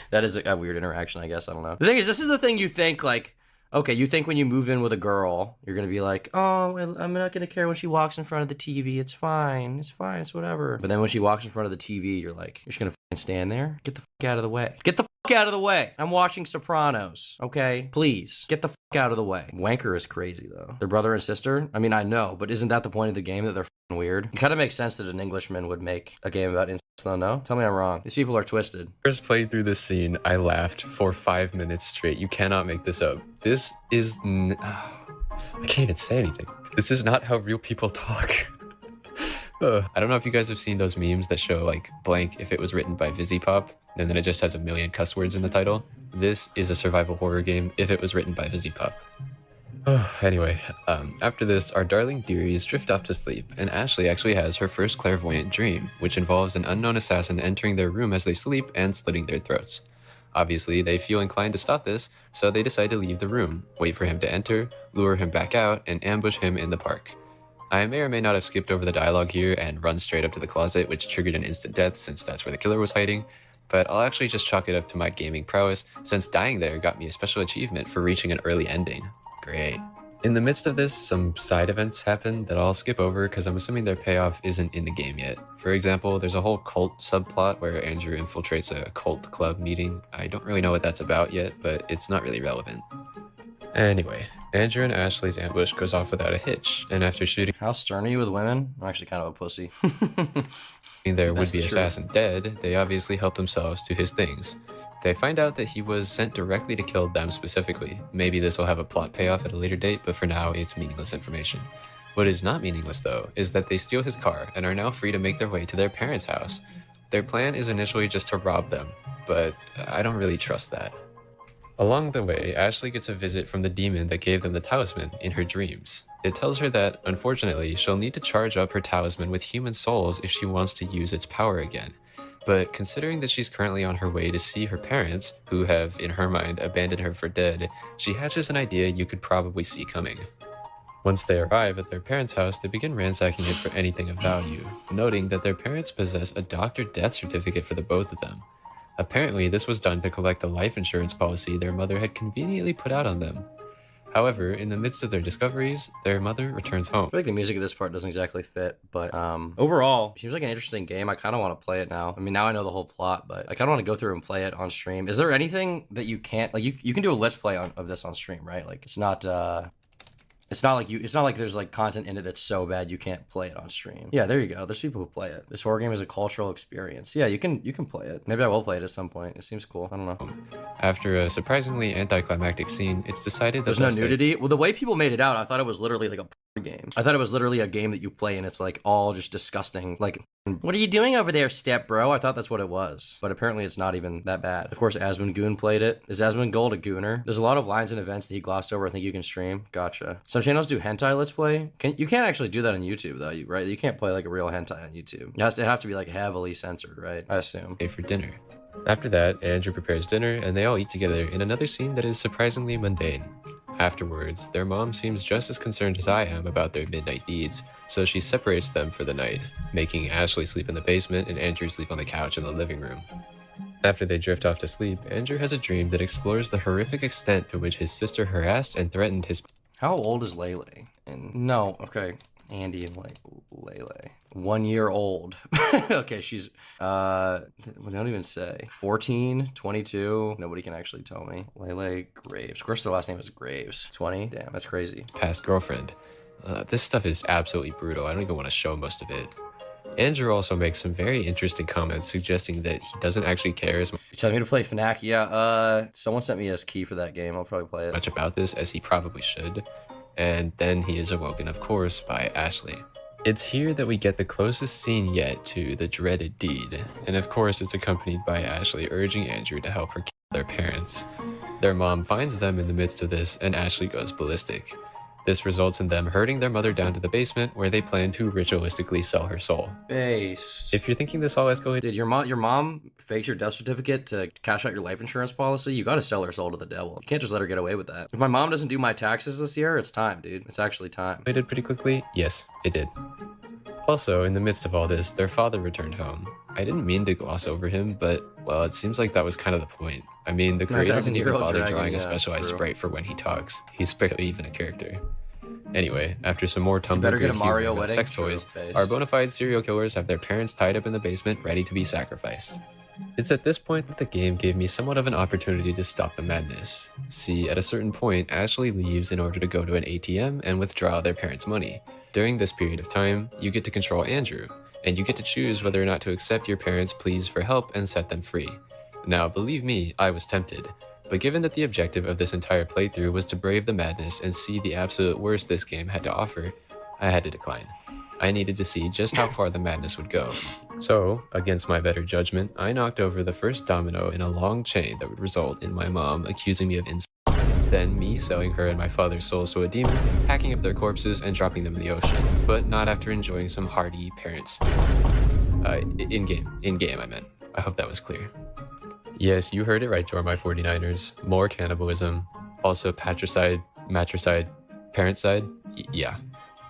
That is a weird interaction, I guess. I don't know. The thing is, this is the thing you think, like, okay, you think when you move in with a girl, you're going to be like, oh, I'm not going to care when she walks in front of the TV. It's fine. It's fine. It's whatever. But then when she walks in front of the TV, you're like, you're just going to stand there? Get the fuck out of the way. Get the fuck out of the way. I'm watching Sopranos, okay? Please, get the fuck out of the way. Wanker is crazy, though. Their brother and sister? I mean, I know, but isn't that the point of the game, that they're fucking weird? It kind of makes sense that an Englishman would make a game about incest, though, no? Tell me I'm wrong. These people are twisted. First played through this scene, I laughed for 5 minutes straight. You cannot make this up. This is... I can't even say anything. This is not how real people talk. I don't know if you guys have seen those memes that show, like, blank if it was written by VizzyPop, and then it just has a million cuss words in the title. This is a survival horror game if it was written by VizzyPop. Anyway, after this, our darling dearies drift off to sleep, and Ashley actually has her first clairvoyant dream, which involves an unknown assassin entering their room as they sleep and slitting their throats. Obviously, they feel inclined to stop this, so they decide to leave the room, wait for him to enter, lure him back out, and ambush him in the park. I may or may not have skipped over the dialogue here and run straight up to the closet, which triggered an instant death since that's where the killer was hiding, but I'll actually just chalk it up to my gaming prowess, since dying there got me a special achievement for reaching an early ending. Great. In the midst of this, some side events happen that I'll skip over because I'm assuming their payoff isn't in the game yet. For example, there's a whole cult subplot where Andrew infiltrates a cult club meeting. I don't really know what that's about yet, but it's not really relevant. Anyway, Andrew and Ashley's ambush goes off without a hitch, and after shooting How stern are you with women? I'm actually kind of a pussy. their That's would-be the truth. assassin dead, they obviously help themselves to his things. They find out that he was sent directly to kill them specifically. Maybe this will have a plot payoff at a later date, but for now, it's meaningless information. What is not meaningless, though, is that they steal his car and are now free to make their way to their parents' house. Their plan is initially just to rob them, but I don't really trust that. Along the way, Ashley gets a visit from the demon that gave them the talisman in her dreams. It tells her that, unfortunately, she'll need to charge up her talisman with human souls if she wants to use its power again. But considering that she's currently on her way to see her parents, who have, in her mind, abandoned her for dead, she hatches an idea you could probably see coming. Once they arrive at their parents' house, they begin ransacking it for anything of value, noting that their parents possess a doctored death certificate for the both of them. Apparently, this was done to collect a life insurance policy their mother had conveniently put out on them. However, in the midst of their discoveries, their mother returns home. I feel like the music of this part doesn't exactly fit, but overall, seems like an interesting game. I kind of want to play it now. I mean, now I know the whole plot, but I kind of want to go through and play it on stream. Is there anything that you can't, like, you can do a let's play of this on stream, right? Like, it's not like there's like content in it that's so bad you can't play it on stream. Yeah, there you go. There's people who play it. This horror game is a cultural experience. Yeah, you can play it. Maybe I will play it at some point. It seems cool. I don't know. After a surprisingly anticlimactic scene, it's decided that there's no nudity. Well, the way people made it out, I thought it was literally like a game. I thought it was literally a game that you play and it's like all just disgusting. Like, what are you doing over there, step bro? I thought that's what it was, but apparently it's not even that bad. Of course, Asmongoon played it. Is Asmongold a gooner? There's a lot of lines and events that he glossed over. I think you can stream. Gotcha. Some channels do hentai let's play. You can't actually do that on YouTube though, right? You can't play like a real hentai on YouTube. It has to be like heavily censored, right? I assume. For dinner. After that, Andrew prepares dinner and they all eat together in another scene that is surprisingly mundane. Afterwards, their mom seems just as concerned as I am about their midnight needs, so she separates them for the night, making Ashley sleep in the basement and Andrew sleep on the couch in the living room. After they drift off to sleep, Andrew has a dream that explores the horrific extent to which his sister harassed and threatened his... How old is Leyley? No, okay. Andy and Leyley. 1 year old. Okay, she's we don't even say 14, 22. Nobody can actually tell me. Leyley Graves. Of course, the last name is Graves. 20. Damn, that's crazy. Past girlfriend. This stuff is absolutely brutal. I don't even want to show most of it. Andrew also makes some very interesting comments suggesting that he doesn't actually care as He's telling me to play FNAC. Yeah, someone sent me his key for that game. I'll probably play it. Much about this as he probably should. And then he is awoken, of course, by Ashley. It's here that we get the closest scene yet to the dreaded deed, and of course it's accompanied by Ashley urging Andrew to help her kill their parents. Their mom finds them in the midst of this, and Ashley goes ballistic. This results in them herding their mother down to the basement, where they plan to ritualistically sell her soul. Base. If you're thinking this all escalated... Dude, your mom fakes your death certificate to cash out your life insurance policy? You gotta sell her soul to the devil. You can't just let her get away with that. If my mom doesn't do my taxes this year, it's time, dude. It's actually time. It did pretty quickly? Yes, it did. Also, in the midst of all this, their father returned home. I didn't mean to gloss over him, but, well, it seems like that was kind of the point. I mean, the creator didn't even bother drawing a specialized sprite for when he talks. He's barely even a character. Anyway, after some more Tumblr humor about sex toys, our bona fide serial killers have their parents tied up in the basement ready to be sacrificed. It's at this point that the game gave me somewhat of an opportunity to stop the madness. See, at a certain point, Ashley leaves in order to go to an ATM and withdraw their parents' money. During this period of time, you get to control Andrew, and you get to choose whether or not to accept your parents' pleas for help and set them free. Now, believe me, I was tempted. But given that the objective of this entire playthrough was to brave the madness and see the absolute worst this game had to offer, I had to decline. I needed to see just how far the madness would go. So, against my better judgment, I knocked over the first domino in a long chain that would result in my mom accusing me of incest, then me selling her and my father's souls to a demon, hacking up their corpses and dropping them in the ocean, but not after enjoying some hearty parent stew. In-game I meant. I hope that was clear. Yes, you heard it right, Jormy 49ers. More cannibalism. Also patricide, matricide, parentside. Yeah.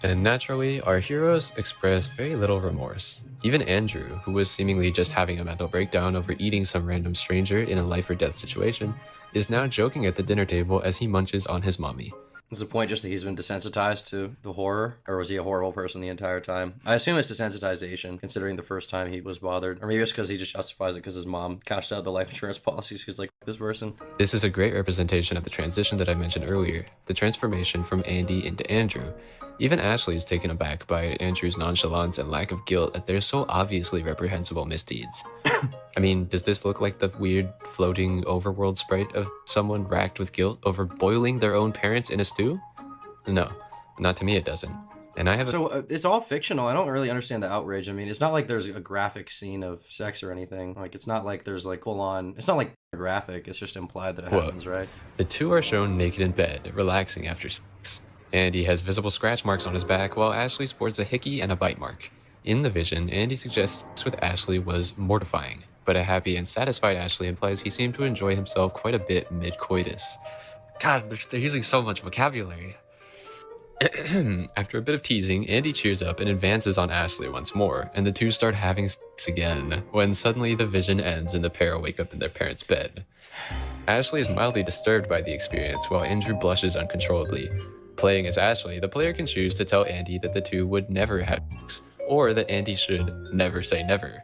And naturally, our heroes express very little remorse. Even Andrew, who was seemingly just having a mental breakdown over eating some random stranger in a life or death situation, is now joking at the dinner table as he munches on his mommy. Is the point just that he's been desensitized to the horror? Or was he a horrible person the entire time? I assume it's desensitization, considering the first time he was bothered. Or maybe it's because he just justifies it because his mom cashed out the life insurance policies. He's like, this person. This is a great representation of the transition that I mentioned earlier, the transformation from Andy into Andrew. Even Ashley is taken aback by Andrew's nonchalance and lack of guilt at their so obviously reprehensible misdeeds. I mean, does this look like the weird floating overworld sprite of someone racked with guilt over boiling their own parents in a stew? No, not to me it doesn't. And I have So it's all fictional. I don't really understand the outrage. I mean, it's not like there's a graphic scene of sex or anything. Like, it's not like there's like full on. It's not like graphic. It's just implied that it happens, right? The two are shown naked in bed, relaxing after sex. Andy has visible scratch marks on his back, while Ashley sports a hickey and a bite mark. In the vision, Andy suggests sex with Ashley was mortifying, but a happy and satisfied Ashley implies he seemed to enjoy himself quite a bit mid-coitus. God, they're using so much vocabulary. After a bit of teasing, Andy cheers up and advances on Ashley once more, and the two start having sex again, when suddenly the vision ends and the pair wake up in their parents' bed. Ashley is mildly disturbed by the experience, while Andrew blushes uncontrollably. Playing as Ashley, the player can choose to tell Andy that the two would never have sex, or that Andy should never say never.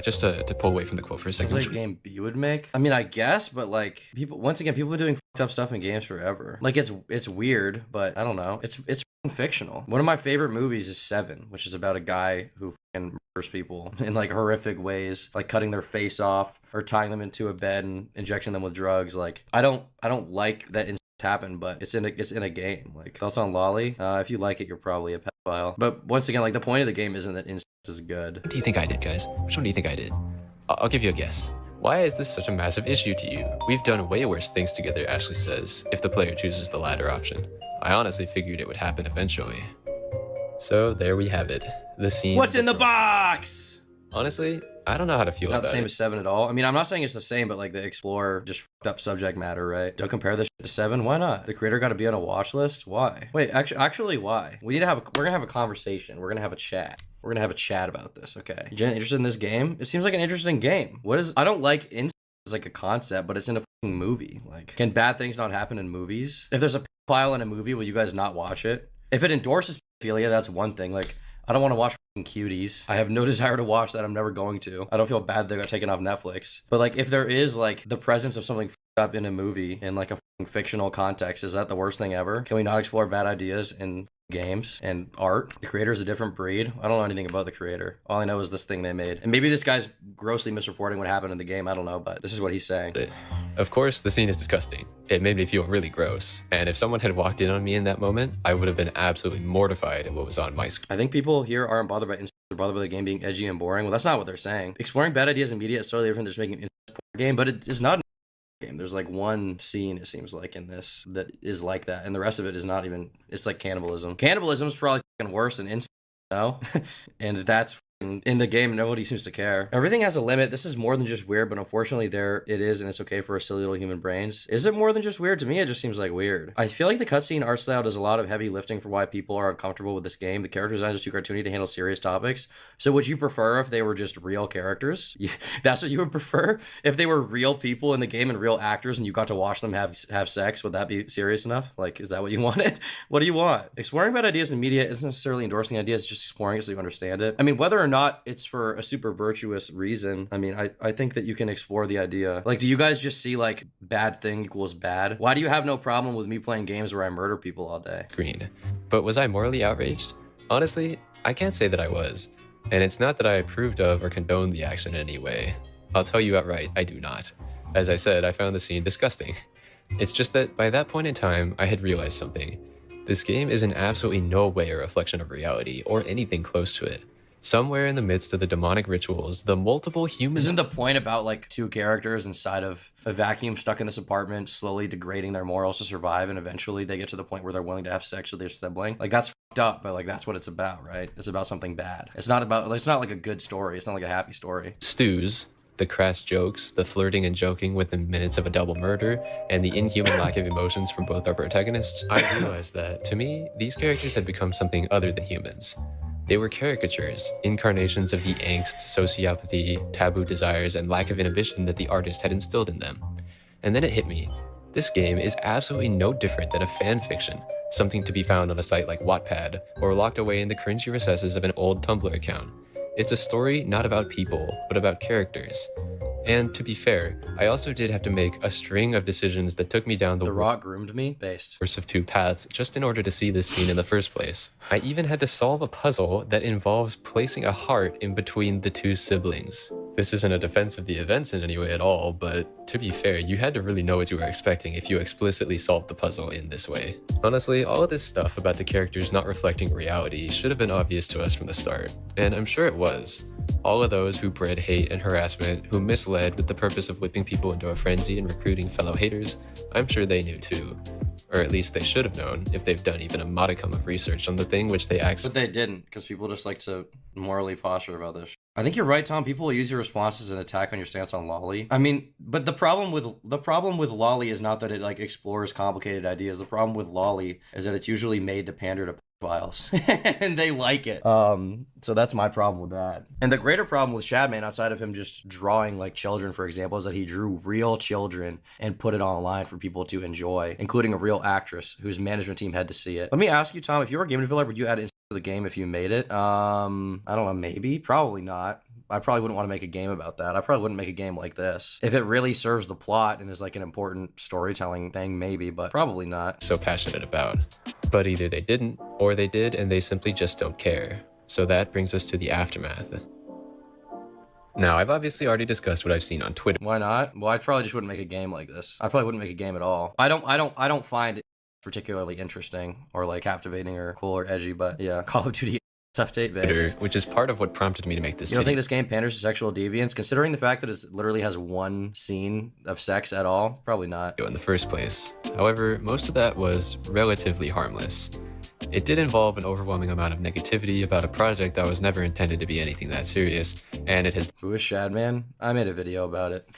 Just to pull away from the quote for a second. It's like a game B would make. I mean, I guess, but like people, once again, people have been doing fucked up stuff in games forever. Like it's weird, but I don't know. It's fictional. One of my favorite movies is Seven, which is about a guy who fucking murders people in like horrific ways, like cutting their face off or tying them into a bed and injecting them with drugs. Like I don't like that happen, but it's in a game. Like thoughts on Leyley? If you like it, you're probably a pedophile. But once again, like the point of the game isn't that incest is good. What do you think I did, guys? Which one do you think I did? I'll give you a guess. Why is this such a massive issue to you? We've done way worse things together, Ashley says, if the player chooses the latter option. I honestly figured it would happen eventually. So there we have it. The scene. What's in the box? Honestly, I don't know how to feel about it. Not the same as Seven at all. I mean, I'm not saying it's the same, but like the Explorer just fucked up subject matter, right? Don't compare this shit to Seven. Why not? The creator got to be on a watch list. Why? Wait, actually, why? We need to have. We're gonna have a conversation. We're gonna have a chat. We're gonna have a chat about this. Okay. You interested in this game? It seems like an interesting game. What is? I don't like incest as like a concept, but it's in a fucking movie. Like, can bad things not happen in movies? If there's a pedophile in a movie, will you guys not watch it? If it endorses pedophilia, that's one thing. Like, I don't want to watch Cuties. I have no desire to watch that. I'm never going to. I don't feel bad they got taken off Netflix. But like, if there is like the presence of something up in a movie in like a fictional context, is that the worst thing ever? Can we not explore bad ideas in games and art? The creator is a different breed. I don't know anything about the creator. All I know is this thing they made. And maybe this guy's grossly misreporting what happened in the game. I don't know, but this is what he's saying. Of course, the scene is disgusting. It made me feel really gross. And if someone had walked in on me in that moment, I would have been absolutely mortified at what was on my screen. I think people here aren't bothered by incest. They're bothered by the game being edgy and boring. Well, that's not what they're saying. Exploring bad ideas in media is totally different than just making an incest game, but it is not a game. There's like one scene, it seems like, in this that is like that, and the rest of it is not even. It's like cannibalism. Cannibalism is probably fucking worse than incest, no? And that's in the game, nobody seems to care. Everything has a limit. This is more than just weird, but unfortunately there it is, and it's okay for silly little human brains. Is it more than just weird? To me, it just seems like weird. I feel like the cutscene art style does a lot of heavy lifting for why people are uncomfortable with this game. The character design is too cartoony to handle serious topics. So would you prefer if they were just real characters? That's what you would prefer? If they were real people in the game and real actors and you got to watch them have sex, would that be serious enough? Like, is that what you wanted? What do you want? Exploring bad ideas in media isn't necessarily endorsing ideas, it's just exploring it so you understand it. I mean, whether or not it's for a super virtuous reason, I mean, I think that you can explore the idea. Like, do you guys just see like bad thing equals bad? Why do you have no problem with me playing games where I murder people all day? Green. But was I morally outraged? Honestly, I can't say that I was. And it's not that I approved of or condoned the action in any way. I'll tell you outright, I do not. As I said, I found the scene disgusting. It's just that by that point in time, I had realized something. This game is in absolutely no way a reflection of reality or anything close to it. Somewhere in the midst of the demonic rituals, the multiple humans... Isn't the point about like two characters inside of a vacuum stuck in this apartment slowly degrading their morals to survive, and eventually they get to the point where they're willing to have sex with their sibling? Like, that's fucked up, but like that's what it's about, right? It's about something bad. It's not like a good story. It's not like a happy story. Stews, the crass jokes, the flirting and joking within minutes of a double murder, and the inhuman lack of emotions from both our protagonists, I realized that, to me, these characters had become something other than humans. They were caricatures, incarnations of the angst, sociopathy, taboo desires, and lack of inhibition that the artist had instilled in them. And then it hit me. This game is absolutely no different than a fan fiction, something to be found on a site like Wattpad, or locked away in the cringy recesses of an old Tumblr account. It's a story not about people, but about characters. And to be fair, I also did have to make a string of decisions that took me down the Rock groomed me based worst of two paths just in order to see this scene in the first place. I even had to solve a puzzle that involves placing a heart in between the two siblings. This isn't a defense of the events in any way at all, but to be fair, you had to really know what you were expecting if you explicitly solved the puzzle in this way. Honestly, all of this stuff about the characters not reflecting reality should have been obvious to us from the start, and I'm sure it was. All of those who bred hate and harassment, who misled with the purpose of whipping people into a frenzy and recruiting fellow haters, I'm sure they knew too. Or at least they should have known if they've done even a modicum of research on the thing which they actually— But they didn't, because people just like to morally posture about this. I think you're right, Tom. People will use your response as an attack on your stance on Leyley. I mean, but the problem with Leyley is not that it like explores complicated ideas. The problem with Leyley is that it's usually made to pander to pedophiles, and they like it. So that's my problem with that. And the greater problem with Shadman, outside of him just drawing like children, for example, is that he drew real children and put it online for people to enjoy, including a real actress whose management team had to see it. Let me ask you, Tom, if you were a game developer, would you add to the game if you made it? I don't know, maybe, probably not. I probably wouldn't want to make a game about that. I probably wouldn't make a game like this. If it really serves the plot and is like an important storytelling thing, maybe, but probably not. so passionate about. But either they didn't, or they did and they simply just don't care. So that brings us to the aftermath. Now, I've obviously already discussed what I've seen on Twitter. Why not? Well, I probably just wouldn't make a game like this. I probably wouldn't make a game at all. I don't find it particularly interesting or like captivating or cool or edgy, but yeah, Call of Duty update based. Which is part of what prompted me to make this You don't video. think this game panders to sexual deviance, considering the fact that it literally has one scene of sex at all? Probably not. In the first place. However, most of that was relatively harmless. It did involve an overwhelming amount of negativity about a project that was never intended to be anything that serious, and it has— Who is Shadman? I made a video about it.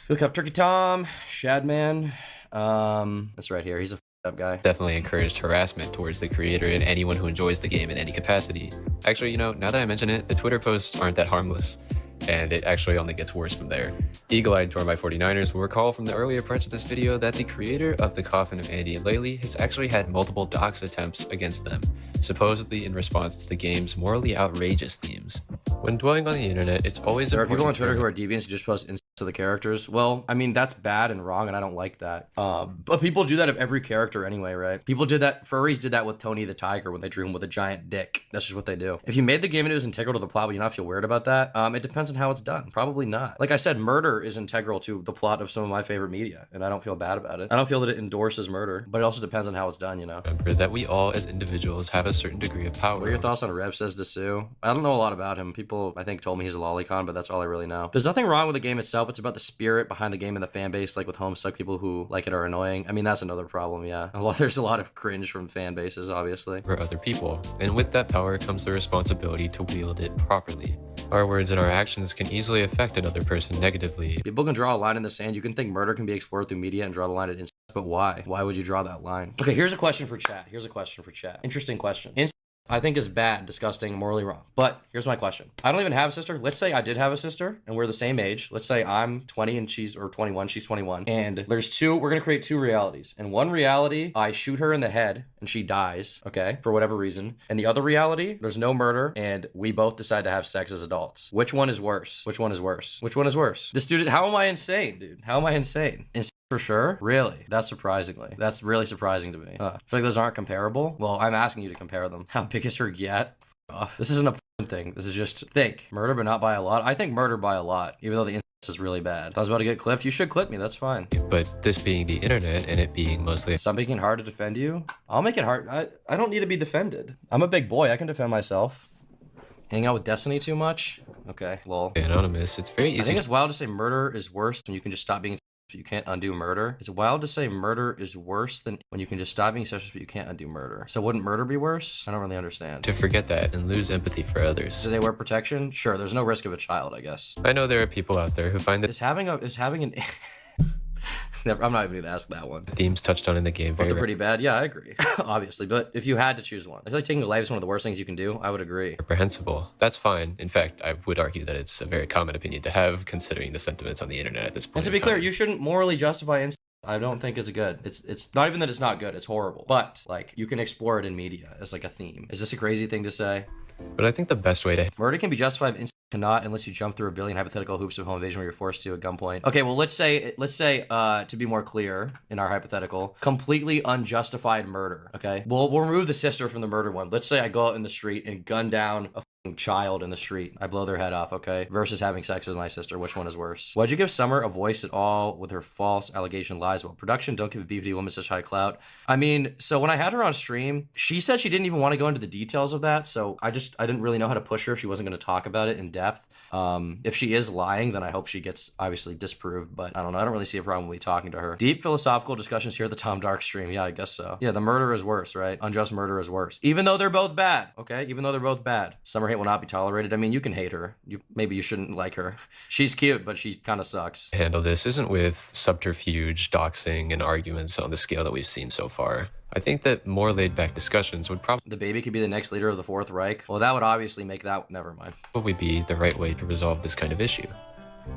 Look up Turkey Tom, Shadman. That's right here. He's a up guy. definitely encouraged harassment towards the creator and anyone who enjoys the game in any capacity. Actually, you know, now that I mention it, the Twitter posts aren't that harmless, and it actually only gets worse from there. Eagle-eyed Torn by 49ers will recall from the earlier parts of this video that the creator of the Coffin of Andy and Leyley has actually had multiple dox attempts against them, supposedly in response to the game's morally outrageous themes. When dwelling on the internet, it's always There are people on important Twitter to who are deviants who just post to the characters. Well, I mean, that's bad and wrong, and I don't like that. But people do that of every character anyway, right? People did that. Furries did that with Tony the Tiger when they drew him with a giant dick. That's just what they do. If you made the game and it was integral to the plot, would you not feel weird about that? It depends on how it's done. Probably not. Like I said, murder is integral to the plot of some of my favorite media, and I don't feel bad about it. I don't feel that it endorses murder, but it also depends on how it's done, you know? remember that we all as individuals have a certain degree of power. What are your thoughts on Rev Says to Sue? I don't know a lot about him. People, I think, told me he's a lolicon, but that's all I really know. There's nothing wrong with the game itself. It's about the spirit behind the game and the fan base, like with Homestuck, people who like it are annoying. I mean, that's another problem, yeah. There's a lot of cringe from fan bases, obviously. For other people, and with that power comes the responsibility to wield it properly. Our words and our actions can easily affect another person negatively. People can draw a line in the sand. You can think murder can be explored through media and draw the line at incest, but why? Why would you draw that line? Okay, here's a question for chat. Interesting question. I think is bad, disgusting, morally wrong. But here's my question. I don't even have a sister. Let's say I did have a sister and we're the same age. Let's say I'm 20 and she's 21, she's 21. And we're gonna create two realities. In one reality, I shoot her in the head and she dies, okay, for whatever reason. And the other reality, there's no murder and we both decide to have sex as adults. Which one is worse? This dude, how am I insane, dude? How am I insane? For sure? Really? That's really surprising to me. I feel like those aren't comparable. Well, I'm asking you to compare them. How big is her yet? Off. This isn't a thing. This is just think. Murder, but not by a lot. I think murder by a lot, even though the incest is really bad. If I was about to get clipped, you should clip me. That's fine. But this being the internet and it being mostly— Some making it hard to defend you? I'll make it hard. I don't need to be defended. I'm a big boy. I can defend myself. Hang out with Destiny too much? Okay, lol. anonymous, it's very easy. I think it's wild to say murder is worse when you can just stop being but you can't undo murder. It's wild to say murder is worse than when you can just stop being sexist but you can't undo murder. So wouldn't murder be worse? I don't really understand. to forget that and lose empathy for others. Do they wear protection? Sure, there's no risk of a child, I guess. I know there are people out there who find that Is having an Never, I'm not even gonna ask that one. themes touched on in the game But very they're pretty bad. Yeah, I agree. Obviously, but if you had to choose one, I feel like taking a life is one of the worst things you can do. I would agree. reprehensible. That's fine. In fact, I would argue that it's a very common opinion to have, considering the sentiments on the internet at this point. And to be clear, you shouldn't morally justify incest. I don't think it's good. It's not even that it's not good. It's horrible. But like you can explore it in media as like a theme. Is this a crazy thing to say? But I think the best way to— Murder can be justified, but incest cannot unless you jump through a billion hypothetical hoops of home invasion where you're forced to at gunpoint. Okay, well let's say to be more clear in our hypothetical, completely unjustified murder. Okay, we'll remove the sister from the murder one. Let's say I go out in the street and gun down a child in the street. I blow their head off, okay? Versus having sex with my sister. Which one is worse? Why'd you give Summer a voice at all with her false allegation lies about production? Don't give a BPD woman such high clout. I mean, so when I had her on stream, she said she didn't even want to go into the details of that, so I didn't really know how to push her if she wasn't going to talk about it in depth. If she is lying, then I hope she gets obviously disproved, but I don't know. I don't really see a problem with me talking to her. Deep philosophical discussions here at the Tom Dark stream. Yeah, I guess so. Yeah, the murder is worse, right? Unjust murder is worse. Even though they're both bad, okay? Even though they're both bad. Summer hate will not be tolerated. I mean, you can hate her. Maybe you shouldn't like her. She's cute, but she kind of sucks. Handle this isn't with subterfuge, doxing, and arguments on the scale that we've seen so far. I think that more laid-back discussions would The baby could be the next leader of the Fourth Reich. Well, that would obviously make that... Never mind. probably be the right way to resolve this kind of issue.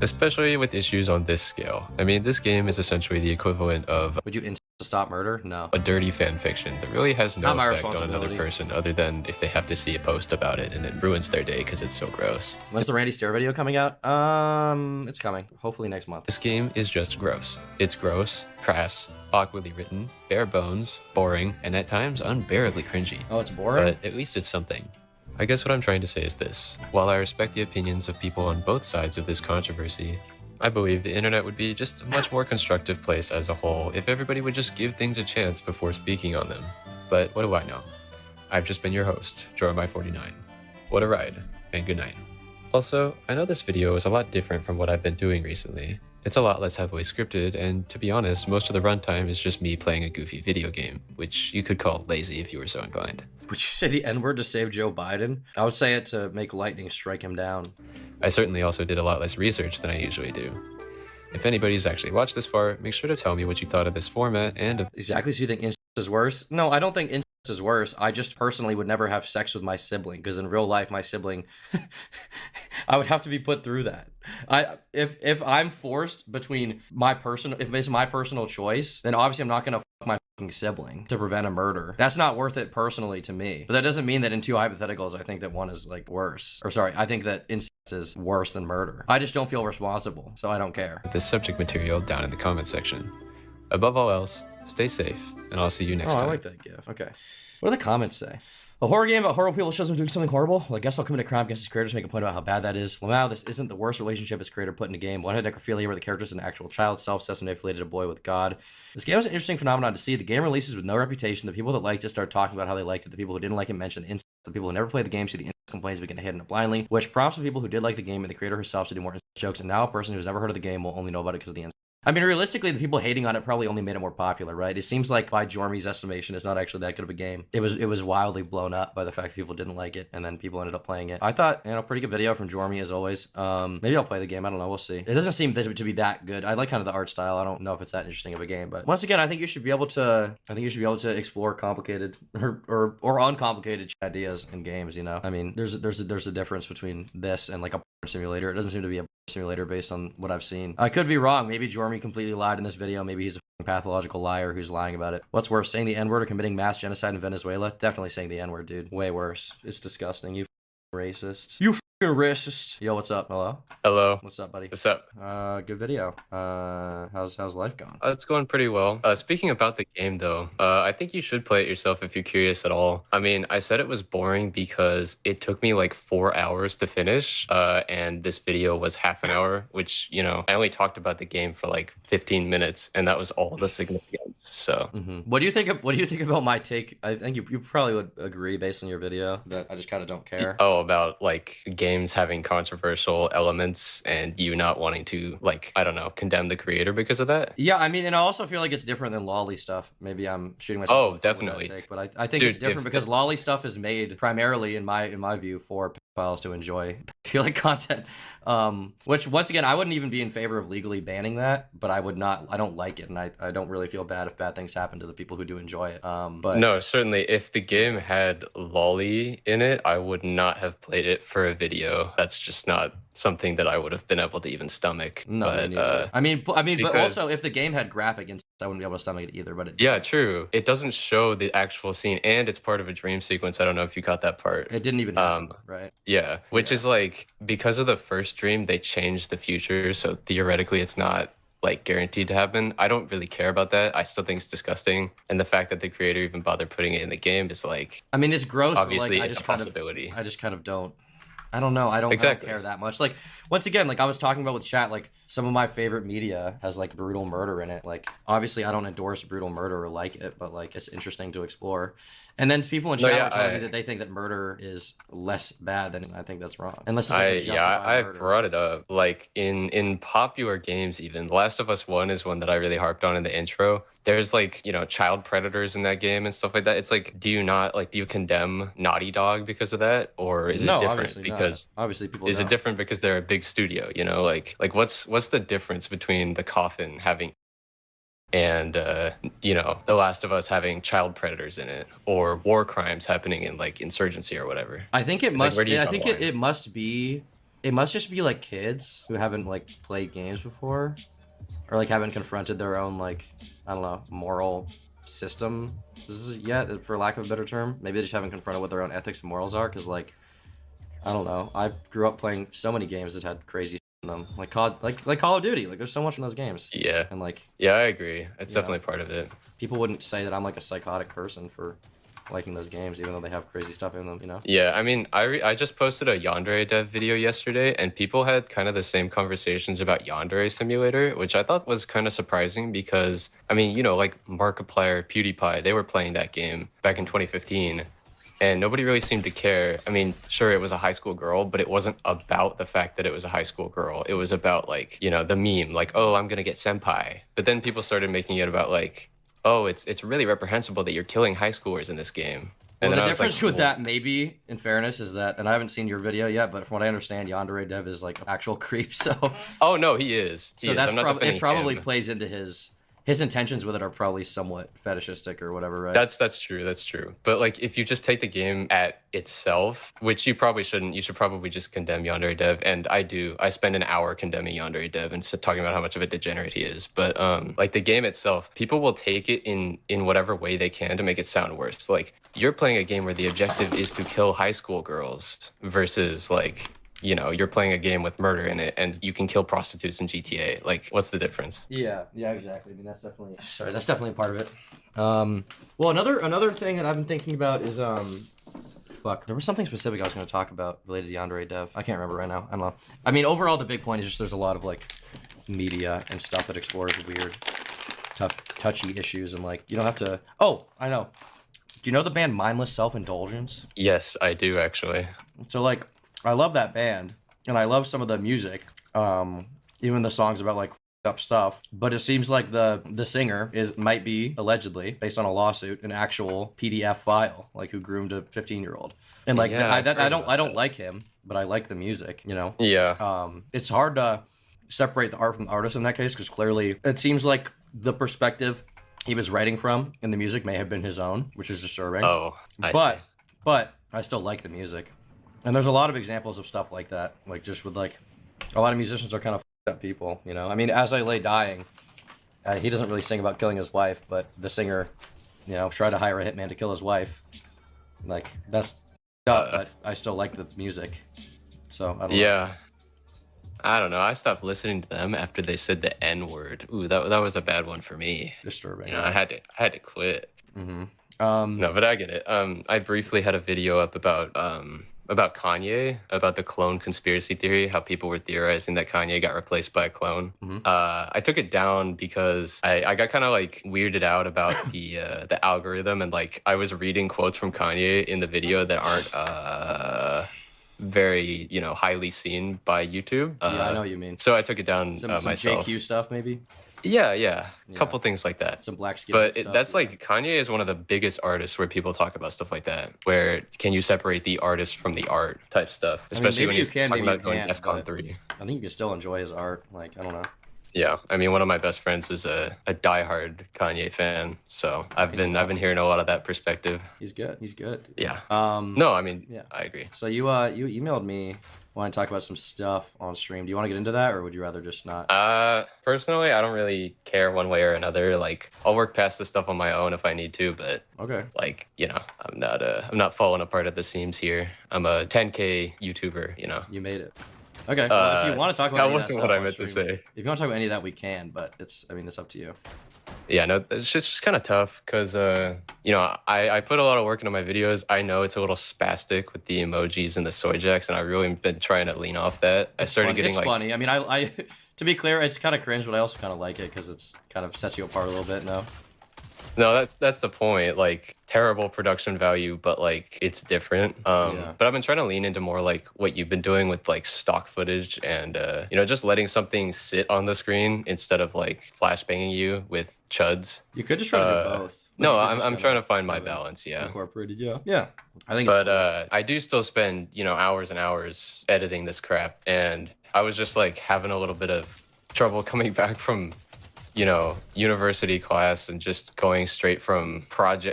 Especially with issues on this scale. I mean, this game is essentially the equivalent of Would you stop murder? No. a dirty fan fiction that really has no Not my effect on another responsibility. person other than if they have to see a post about it and it ruins their day because it's so gross. When's the Randy Stair video coming out? It's coming. Hopefully next month. This game is just gross. It's gross, crass, awkwardly written, bare bones, boring, and at times unbearably cringy. Oh, it's boring? But at least it's something. I guess what I'm trying to say is this. While I respect the opinions of people on both sides of this controversy, I believe the internet would be just a much more constructive place as a whole if everybody would just give things a chance before speaking on them. But what do I know? I've just been your host, Jormy49. What a ride, and good night. Also, I know this video is a lot different from what I've been doing recently. It's a lot less heavily scripted, and to be honest, most of the runtime is just me playing a goofy video game, which you could call lazy if you were so inclined. Would you say the N-word to save Joe Biden? I would say it to make lightning strike him down. I certainly also did a lot less research than I usually do. If anybody's actually watched this far, make sure to tell me what you thought of this format and of Exactly, so you think incest is worse? No, I don't think incest is worse. I just personally would never have sex with my sibling, because in real life, my sibling, I would have to be put through that. If I'm forced between if it's my personal choice, then obviously I'm not gonna fuck my fucking sibling to prevent a murder. That's not worth it personally to me. But that doesn't mean that in two hypotheticals, I think that one is like worse. Or sorry, I think that incest is worse than murder. I just don't feel responsible, so I don't care. this subject material down in the comments section. Above all else, stay safe, and I'll see you next Oh, time. I like that gif. Okay. What do the comments say? A horror game about horrible people shows them doing something horrible? Well, I guess I'll commit a crime against its creators to make a point about how bad that is. Wow, this isn't the worst relationship its creator put in a game. One-head necrophilia where the character is an actual child, self-obsessed and manipulated a boy with God. This game was an interesting phenomenon to see. The game releases with no reputation. The people that liked it start talking about how they liked it. The people who didn't like it mention the incest. The people who never played the game see the incest complaints begin to hit it blindly, which prompts the people who did like the game and the creator herself to do more incest jokes. And now a person who's never heard of the game will only know about it because of the incest. I mean, realistically, the people hating on it probably only made it more popular, right? It seems like by Jormy's estimation, it's not actually that good of a game. It was wildly blown up by the fact that people didn't like it, and then people ended up playing it. I thought, pretty good video from Jormy as always. Maybe I'll play the game. I don't know. We'll see. It doesn't seem to be that good. I like kind of the art style. I don't know if it's that interesting of a game, but once again, I think you should be able to. Explore complicated or uncomplicated ideas in games. I mean, there's a difference between this and like a simulator. It doesn't seem to be a simulator based on what I've seen. I could be wrong. Maybe Jormy completely lied in this video. Maybe he's a pathological liar who's lying about it. What's worse, saying the N-word or committing mass genocide in Venezuela? Definitely saying the N-word, dude. Way worse. It's disgusting. You racist. You racist. Yo, what's up? Hello? Hello. What's up, buddy? What's up? Good video. How's life going? It's going pretty well. Speaking about the game, though, I think you should play it yourself if you're curious at all. I mean, I said it was boring because it took me like 4 hours to finish, and this video was half an hour, which, I only talked about the game for like 15 minutes, and that was all the significance, so. What do you think about my take? I think you probably would agree based on your video that I just kind of don't care. Oh, about like games having controversial elements and you not wanting to, like, I don't know, condemn the creator because of that? Yeah, I mean, and I also feel like it's different than Lolly stuff. Maybe I'm shooting myself. Oh, in the foot with that definitely. take, but I think Dude, it's different because Lolly stuff is made primarily, in my view, for pedophiles to enjoy pedophilic content. Which once again, I wouldn't even be in favor of legally banning that, but I don't like it, and I don't really feel bad if bad things happen to the people who do enjoy it. But No, certainly. If the game had lolly in it, I would not have played it for a video. That's just not something that I would have been able to even stomach. No, but, me neither. I mean, but because- also if the game had graphic incest, I wouldn't be able to stomach it either. But yeah, true. It doesn't show the actual scene, and it's part of a dream sequence. I don't know if you caught that part. it didn't even happen, right? Yeah, which is like, because of the first dream, they changed the future, so theoretically it's not like guaranteed to happen. I don't really care about that. I still think it's disgusting, and the fact that the creator even bothered putting it in the game is like, I mean, it's gross. obviously but like, it's a possibility. I just kind of don't. I don't know. I don't Exactly. care that much. Like, once again, like I was talking about with chat, like some of my favorite media has like brutal murder in it. Like, obviously, I don't endorse brutal murder or like it, but like it's interesting to explore. And then people in No, chat yeah, were telling me that they think that murder is less bad than I think that's wrong. Unless it's like a yeah, justified I murder. brought it up like in popular games even. The Last of Us 1 is one that I really harped on in the intro. There's like, you know, child predators in that game and stuff like that. It's like, do you condemn Naughty Dog because of that, or is it No, different obviously not. because Obviously, people is it don't. different because they're a big studio, you know? Like what's the difference between the Coffin having and you know, The Last of Us having child predators in it, or war crimes happening in like Insurgency or whatever? I think it It's like, where must. do you I draw the think line? it must be. It must just be like kids who haven't like played games before, or like haven't confronted their own like I don't know moral system yet, for lack of a better term. Maybe they just haven't confronted what their own ethics and morals are. Because like I don't know, I grew up playing so many games that had crazy shit in them, like Call of Duty. Like there's so much in those games, Yeah. and like Yeah, I agree. It's you know, definitely part of it. people wouldn't say that I'm like a psychotic person for liking those games, even though they have crazy stuff in them. You know? Yeah, I mean, I just posted a Yandere dev video yesterday, and people had kind of the same conversations about Yandere Simulator, which I thought was kind of surprising because, I mean, you know, like Markiplier, PewDiePie, they were playing that game back in 2015, and nobody really seemed to care. I mean, sure, it was a high school girl, but it wasn't about the fact that it was a high school girl. It was about, like, you know, the meme, like, oh, I'm gonna get senpai. But then people started making it about, like, oh, it's really reprehensible that you're killing high schoolers in this game. Well, And then the I was like, difference with well, that, maybe, in fairness, is that, and I haven't seen your video yet, but from what I understand, Yandere Dev is like actual creep. So, oh no, he is. He so is. that's I'm not probably it. defending Probably him. plays into his intentions with it are probably somewhat fetishistic or whatever, right? That's true. That's true. But like, if you just take the game at itself, which you probably shouldn't, you should probably just condemn Yandere Dev. And I do. I spend an hour condemning Yandere Dev and talking about how much of a degenerate he is. But like the game itself, people will take it in whatever way they can to make it sound worse. Like you're playing a game where the objective is to kill high school girls versus like, you know, you're playing a game with murder in it and you can kill prostitutes in GTA. Like, what's the difference? Yeah, exactly. I mean, that's definitely a part of it. Well, another thing that I've been thinking about is fuck, there was something specific I was going to talk about related to Yandere Dev. I can't remember right now. I don't know. I mean, overall, the big point is just there's a lot of like media and stuff that explores weird, tough, touchy issues, and like you don't have to. Oh, I know. Do you know the band Mindless Self-Indulgence? Yes, I do actually. So like, I love that band, and I love some of the music, even the songs about like up stuff. But it seems like the singer might be allegedly, based on a lawsuit, an actual PDF file, like who groomed a 15-year-old. And like Yeah, I've heard I about don't that. like him, but I like the music. You know. Yeah. It's hard to separate the art from the artist in that case because clearly it seems like the perspective he was writing from in the music may have been his own, which is disturbing. Oh, I but see. but I still like the music, and there's a lot of examples of stuff like that. Like just with like a lot of musicians are kind of f***ed up people, you know. I mean, As I Lay Dying, he doesn't really sing about killing his wife, but the singer, you know, tried to hire a hitman to kill his wife. Like that's up, but I still like the music. So I don't know. Yeah. I don't know. I stopped listening to them after they said the N word. Ooh, that was a bad one for me. Disturbing. You know, right? I had to quit. Mm-hmm. No, but I get it. I briefly had a video up about Kanye, about the clone conspiracy theory, how people were theorizing that Kanye got replaced by a clone. Mhm. I took it down because I got kind of like weirded out about the algorithm, and like I was reading quotes from Kanye in the video that aren't very, you know, highly seen by YouTube. Yeah, I know what you mean. So I took it down Some myself. JQ stuff, maybe. Yeah, a Yeah. couple things like that. Some black skin. But stuff. that's like Kanye is one of the biggest artists where people talk about stuff like that. Where can you separate the artist from the art type stuff, especially when maybe you he's can, talking maybe about going you can't, DEFCON but- 3. I think you can still enjoy his art. Like I don't know. Yeah, I mean, one of my best friends is a diehard Kanye fan, so I've been hearing a lot of that perspective. He's good. He's good. Yeah. No. No, I mean, Yeah. I agree. So you emailed me wanting to talk about some stuff on stream. Do you want to get into that, or would you rather just not? Personally, I don't really care one way or another. Like, I'll work past this stuff on my own if I need to, but Okay. like, you know, I'm not falling apart at the seams here. I'm a 10K YouTuber, you know. You made it. Okay. Well, if you want to talk about That any of wasn't stuff what I on meant to stream- say. If you want to talk about any of that, we can. But it's up to you. Yeah, no, it's just kind of tough because, you know, I put a lot of work into my videos. I know it's a little spastic with the emojis and the soy jacks, and I've really been trying to lean off that. I It's started funny. getting It's like, funny. I mean, I to be clear, it's kind of cringe, but I also kind of like it because it's kind of sets you apart a little bit. No. no, that's the point. Like terrible production value, but like it's different. Yeah. But I've been trying to lean into more like what you've been doing with like stock footage and you know, just letting something sit on the screen instead of like flashbanging you with chuds. You could just try to do both. Like, No, you could I'm just I'm kinda trying to find my have it balance. Yeah. incorporated. Yeah. Yeah. I think it's But cool. I do still spend, you know, hours and hours editing this crap, and I was just like having a little bit of trouble coming back from, you know, university class and just going straight from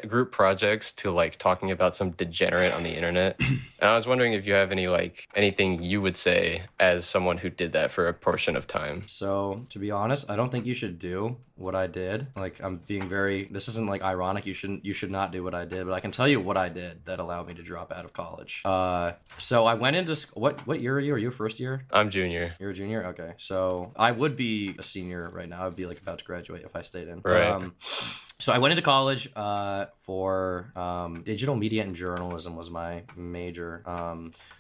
group projects to like talking about some degenerate on the internet. And I was wondering if you have any like anything you would say as someone who did that for a portion of time. So, to be honest, I don't think you should do what I did. Like, I'm being very, this isn't like ironic. You should not do what I did, but I can tell you what I did that allowed me to drop out of college. So I went into, what year are you? Are you first year? I'm junior. You're a junior? Okay. So I would be a senior right now. I would be like about to graduate if I stayed in. Right. So I went into college for digital media and journalism was my major.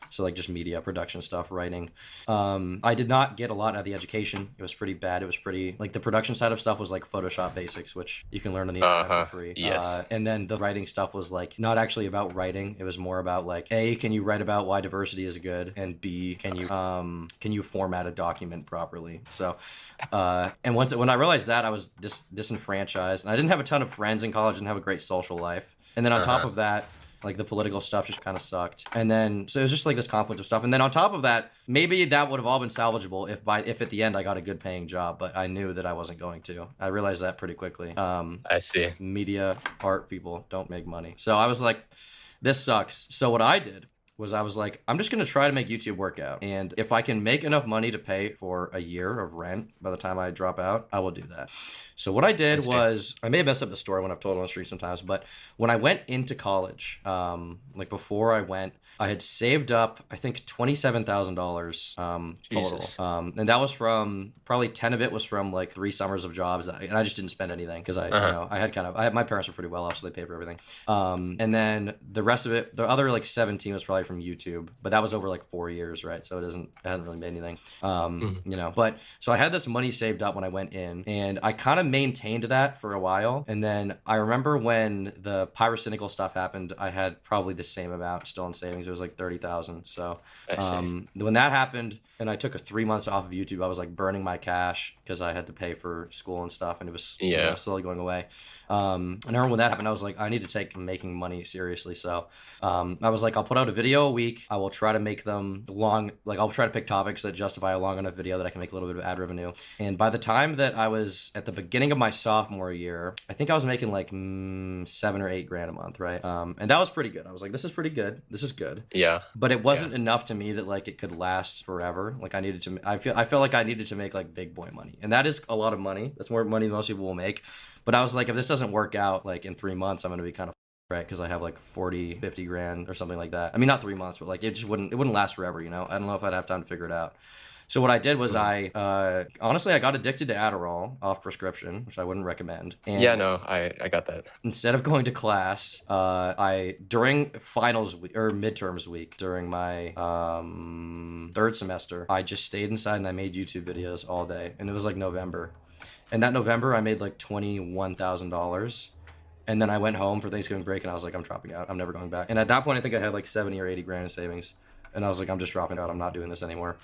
So like just media production stuff, writing. I did not get a lot out of the education. It was pretty bad. It was pretty like the production side of stuff was like Photoshop basics, which you can learn on the internet for free. Yes. And then the writing stuff was like not actually about writing. It was more about like A, can you write about why diversity is good, and B, can you format a document properly? So, and when I realized that, I was disenfranchised, and I didn't have a ton of friends in college. Didn't have a great social life, and then on top of that, like the political stuff just kind of sucked. And then so it was just like this conflict of stuff. And then on top of that, maybe that would have all been salvageable if at the end I got a good paying job, but I knew that I wasn't going to. I realized that pretty quickly. I see. Media, art people don't make money. So I was like, this sucks. So what I did was I was like, I'm just going to try to make YouTube work out. And if I can make enough money to pay for a year of rent by the time I drop out, I will do that. So what I did was, I may have messed up the story when I've told it on the street sometimes, but when I went into college, like before I went, I had saved up, I think $27,000 total. And that was from, probably 10 of it was from like 3 summers of jobs. And I just didn't spend anything because you know, my parents were pretty well off, so they paid for everything. And then the rest of it, the other like 17 was probably from YouTube, but that was over like 4 years, right? So it hadn't really made anything, you know, but so I had this money saved up when I went in, and I kind of maintained that for a while. And then I remember when the pyrocynical stuff happened, I had probably the same amount still in savings. It was like 30,000. So when that happened and I took 3 months off of YouTube, I was like burning my cash because I had to pay for school and stuff, and it was you know, slowly going away. And I remember when that happened, I was like, I need to take making money seriously. So I was like, I'll put out a video a week. I will try to make them long, like I'll try to pick topics that justify a long enough video that I can make a little bit of ad revenue. And by the time that I was at the beginning of my sophomore year, I think I was making like 7 or 8 grand a month, right? And that was pretty good. I was like, this is pretty good. This is good. Yeah. But it wasn't enough to me that like it could last forever. Like I feel like I needed to make like big boy money, and that is a lot of money. That's more money than most people will make. But I was like, if this doesn't work out, like in 3 months, I'm gonna be kind of right, because I have like 40-50 grand or something like that. I mean, not 3 months, but like it wouldn't last forever, you know. I don't know if I'd have time to figure it out. So what I did was I honestly I got addicted to Adderall off prescription, which I wouldn't recommend. And yeah, no, I got that. instead of going to class, I during finals week, or midterms week during my 3rd semester, I just stayed inside and I made YouTube videos all day, and it was like November. And that November I made like $21,000. And then I went home for Thanksgiving break, and I was like, I'm dropping out. I'm never going back. And at that point, I think I had like 70 or 80 grand in savings. And I was like, I'm just dropping out. I'm not doing this anymore.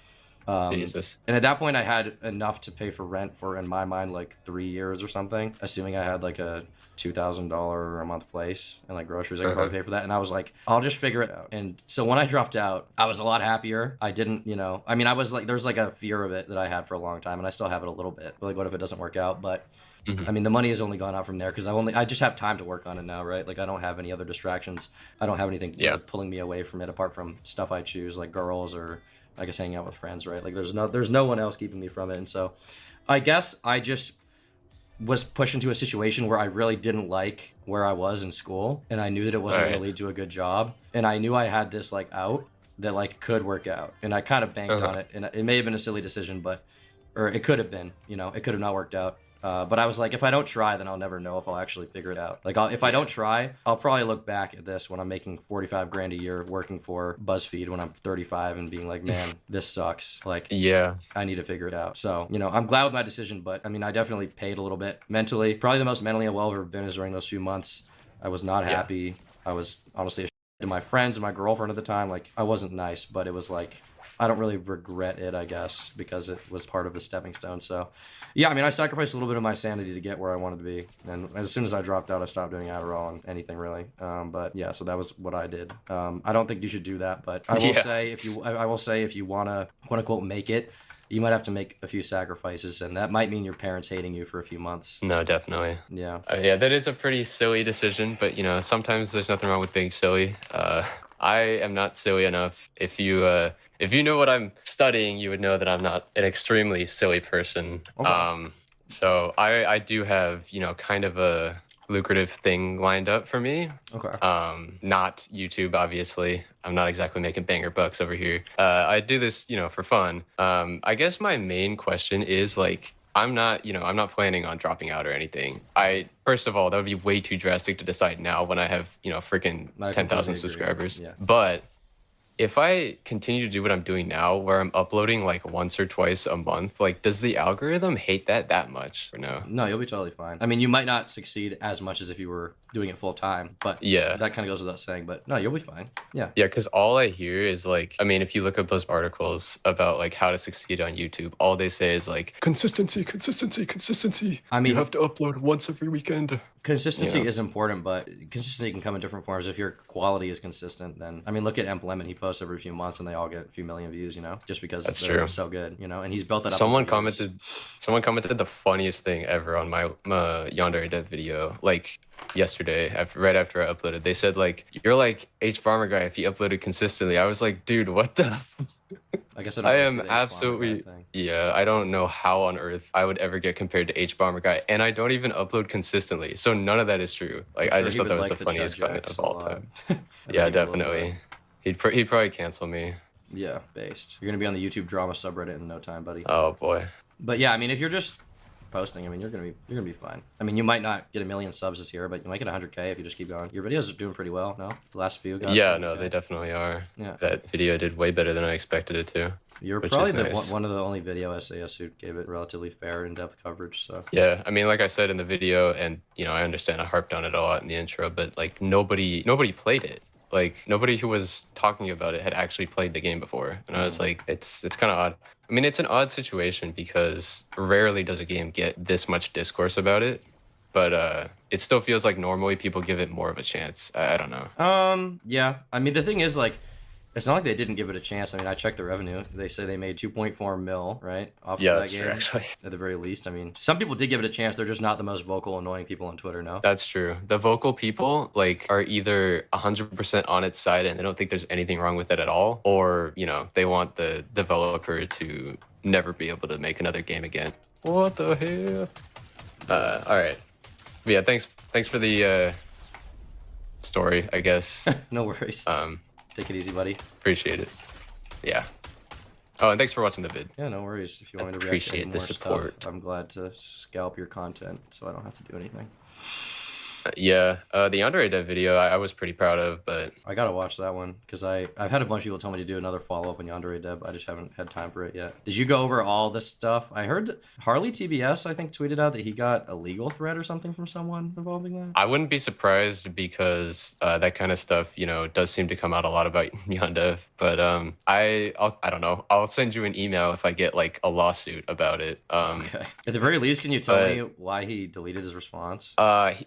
Jesus. And at that point, I had enough to pay for rent for, in my mind, like 3 years or something, assuming I had like a $2,000 a month place and like groceries. I could probably pay for that. And I was like, I'll just figure it out. And so when I dropped out, I was a lot happier. I didn't, you know, I mean, I was like, there's like a fear of it that I had for a long time, and I still have it a little bit. But like, what if it doesn't work out? But I mean, the money has only gone out from there because I just have time to work on it now, right? Like, I don't have any other distractions. I don't have anything like, pulling me away from it apart from stuff I choose, like girls or I guess hanging out with friends, right? Like, there's no one else keeping me from it. And so I guess I just was pushed into a situation where I really didn't like where I was in school, and I knew that it wasn't going to lead to a good job, and I knew I had this like out that like could work out, and I kind of banked on it. And it may have been a silly decision, or it could have been, you know, it could have not worked out. But I was like, if I don't try, then I'll never know if I'll actually figure it out. Like, if I don't try, I'll probably look back at this when I'm making 45 grand a year working for BuzzFeed when I'm 35 and being like, man, this sucks. Like, Yeah. I need to figure it out. So, you know, I'm glad with my decision, but I mean, I definitely paid a little bit mentally. Probably the most mentally well I've ever been is during those few months. I was not happy. I was honestly a to my friends and my girlfriend at the time. Like, I wasn't nice, but it was like, I don't really regret it, I guess, because it was part of the stepping stone. So, yeah, I mean, I sacrificed a little bit of my sanity to get where I wanted to be. And as soon as I dropped out, I stopped doing Adderall and anything really. But yeah, so that was what I did. I don't think you should do that, but I will say I will say if you want to quote unquote make it, you might have to make a few sacrifices, and that might mean your parents hating you for a few months. No, definitely. Yeah. Yeah, that is a pretty silly decision, but you know, sometimes there's nothing wrong with being silly. I am not silly enough. If you know what I'm studying, you would know that I'm not an extremely silly person. Okay. So I do have, you know, kind of a lucrative thing lined up for me. Okay. Not YouTube, obviously. I'm not exactly making banger bucks over here. I do this, you know, for fun. I guess my main question is like, I'm not planning on dropping out or anything. First of all, that would be way too drastic to decide now when I have, you know, freaking 10,000 subscribers. Yeah. But if I continue to do what I'm doing now, where I'm uploading like once or twice a month, like, does the algorithm hate that much or no? No, you'll be totally fine. I mean, you might not succeed as much as if you were doing it full time, but yeah, that kind of goes without saying. But no, you'll be fine. Yeah. Yeah, because all I hear is like, I mean, if you look up those articles about like how to succeed on YouTube, all they say is like consistency, consistency, consistency. I mean, you have to upload once every weekend. Consistency is important, but consistency can come in different forms. If your quality is consistent, then I mean, look at Emp Lemon. He posts every few months, and they all get a few million views. You know, just because they're so good. You know, and he's built that up. Someone commented the funniest thing ever on my Yandere Dev video, like yesterday, right after I uploaded. They said like, "You're like H Bomber guy if you uploaded consistently." I was like, dude, what the? I guess I am absolutely I don't know how on earth I would ever get compared to H Bomber guy, and I don't even upload consistently, so none of that is true. Like, I just thought that was the funniest comment of all time. Yeah, definitely. He'd probably cancel me. Yeah, based. You're gonna be on the YouTube drama subreddit in no time, buddy. Oh boy. But yeah, I mean, if you're just posting, I mean, you're gonna be fine. I mean, you might not get 1 million subs this year, but you might get 100K if you just keep going. Your videos are doing pretty well, no? The last few got Yeah, no, they definitely are. Yeah. That video did way better than I expected it to. You're probably one of the only video essayists who gave it relatively fair, in-depth coverage. So yeah, I mean, like I said in the video, and you know, I understand I harped on it a lot in the intro, but like nobody played it. Like, nobody who was talking about it had actually played the game before, and I was like, it's kind of odd. I mean, it's an odd situation because rarely does a game get this much discourse about it, but it still feels like normally people give it more of a chance. I don't know. Yeah. I mean, the thing is, like, it's not like they didn't give it a chance. I mean, I checked the revenue. They say they made 2.4 mil, right? Off of that game, actually. At the very least. I mean, some people did give it a chance. They're just not the most vocal, annoying people on Twitter, no? That's true. The vocal people, like, are either 100% on its side and they don't think there's anything wrong with it at all, or, you know, they want the developer to never be able to make another game again. What the hell? All right. But yeah, thanks for the story, I guess. No worries. Take it easy, buddy. Appreciate it. Yeah. Oh, and thanks for watching the vid. Yeah, no worries. If you want me to appreciate react to the more support. Stuff, I'm glad to scalp your content so I don't have to do anything. Yeah, the Unreleased video I was pretty proud of, but I gotta watch that one because I've had a bunch of people tell me to do another follow-up on Yandere Deb. I just haven't had time for it yet. Did you go over all this stuff? I heard Harley TBS, I think, tweeted out that he got a legal threat or something from someone involving that. I wouldn't be surprised because that kind of stuff, you know, does seem to come out a lot about Yandev. But I don't know. I'll send you an email if I get like a lawsuit about it. Okay. At the very least, can you tell me why he deleted his response?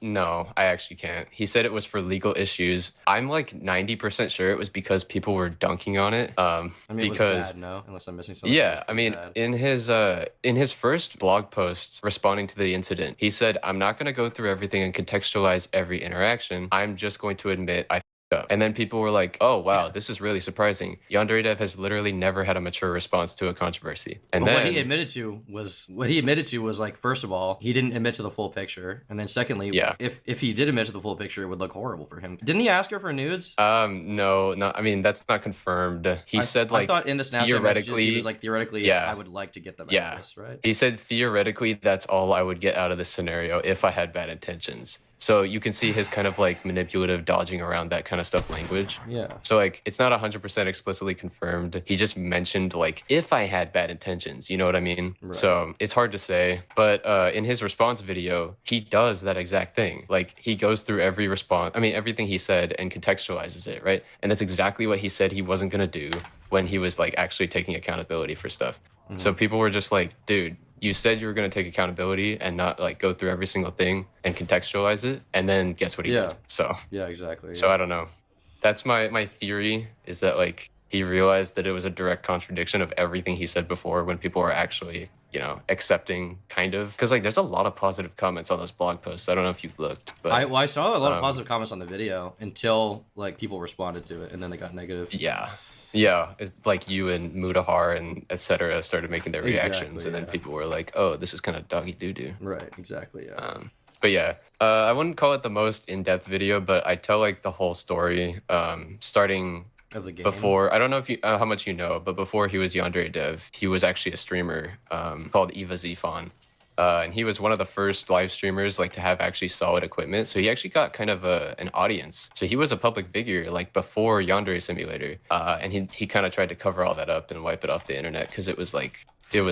No. I actually can't. He said it was for legal issues. I'm like 90% sure it was because people were dunking on it. I mean, because it was bad, no? Unless I'm missing something. Yeah, I mean, in his first blog post responding to the incident, he said, "I'm not going to go through everything and contextualize every interaction. I'm just going to admit I And then people were like, "Oh wow, this is really surprising. Yandere Dev has literally never had a mature response to a controversy." And But then what he admitted to was like, first of all, he didn't admit to the full picture, and then secondly, Yeah. if he did admit to the full picture, it would look horrible for him. Didn't he ask her for nudes? No, I mean that's not confirmed. He said I like thought in the Snapchat messages he was like, theoretically, yeah. I would like to get them out Yeah. of this, right? He said theoretically that's all I would get out of this scenario if I had bad intentions. So you can see his kind of like manipulative dodging around that kind of stuff language. Yeah. So like it's not 100% explicitly confirmed. He just mentioned like if I had bad intentions, you know what I mean? Right. So it's hard to say. But in his response video, he does that exact thing. Like he goes through every response, I mean everything he said and contextualizes it, right? And that's exactly what he said he wasn't gonna do when he was like actually taking accountability for stuff. Mm-hmm. So people were just like, dude, you said you were going to take accountability and not like go through every single thing and contextualize it. And then guess what he did? So yeah, exactly. So I don't know. That's my theory, is that like he realized that it was a direct contradiction of everything he said before when people were actually, you know, accepting kind of, because like there's a lot of positive comments on those blog posts. I don't know if you've looked, but I saw a lot of positive comments on the video until like people responded to it and then they got negative. Yeah, it's like you and Mudahar and etc. started making their reactions, and then people were like, "Oh, this is kind of doggy doo doo." Right, exactly. Yeah. But yeah, I wouldn't call it the most in-depth video, but I tell like the whole story, starting of the game. Before. I don't know if you how much you know, but before he was Yandere Dev, he was actually a streamer called Eva Zfon. And he was one of the first live streamers like to have actually solid equipment. So he actually got kind of an audience. So he was a public figure like before Yandere Simulator. And he kind of tried to cover all that up and wipe it off the internet because it was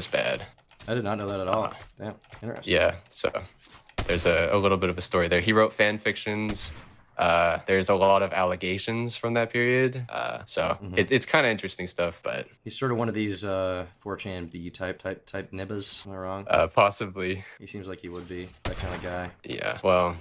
bad. I did not know that at all. Damn, interesting. Yeah, so there's a little bit of a story there. He wrote fan fictions. There's a lot of allegations from that period. So it's kind of interesting stuff, but he's sort of one of these 4chan B type nibbas. Am I wrong? Possibly. He seems like he would be that kind of guy. Yeah. Well,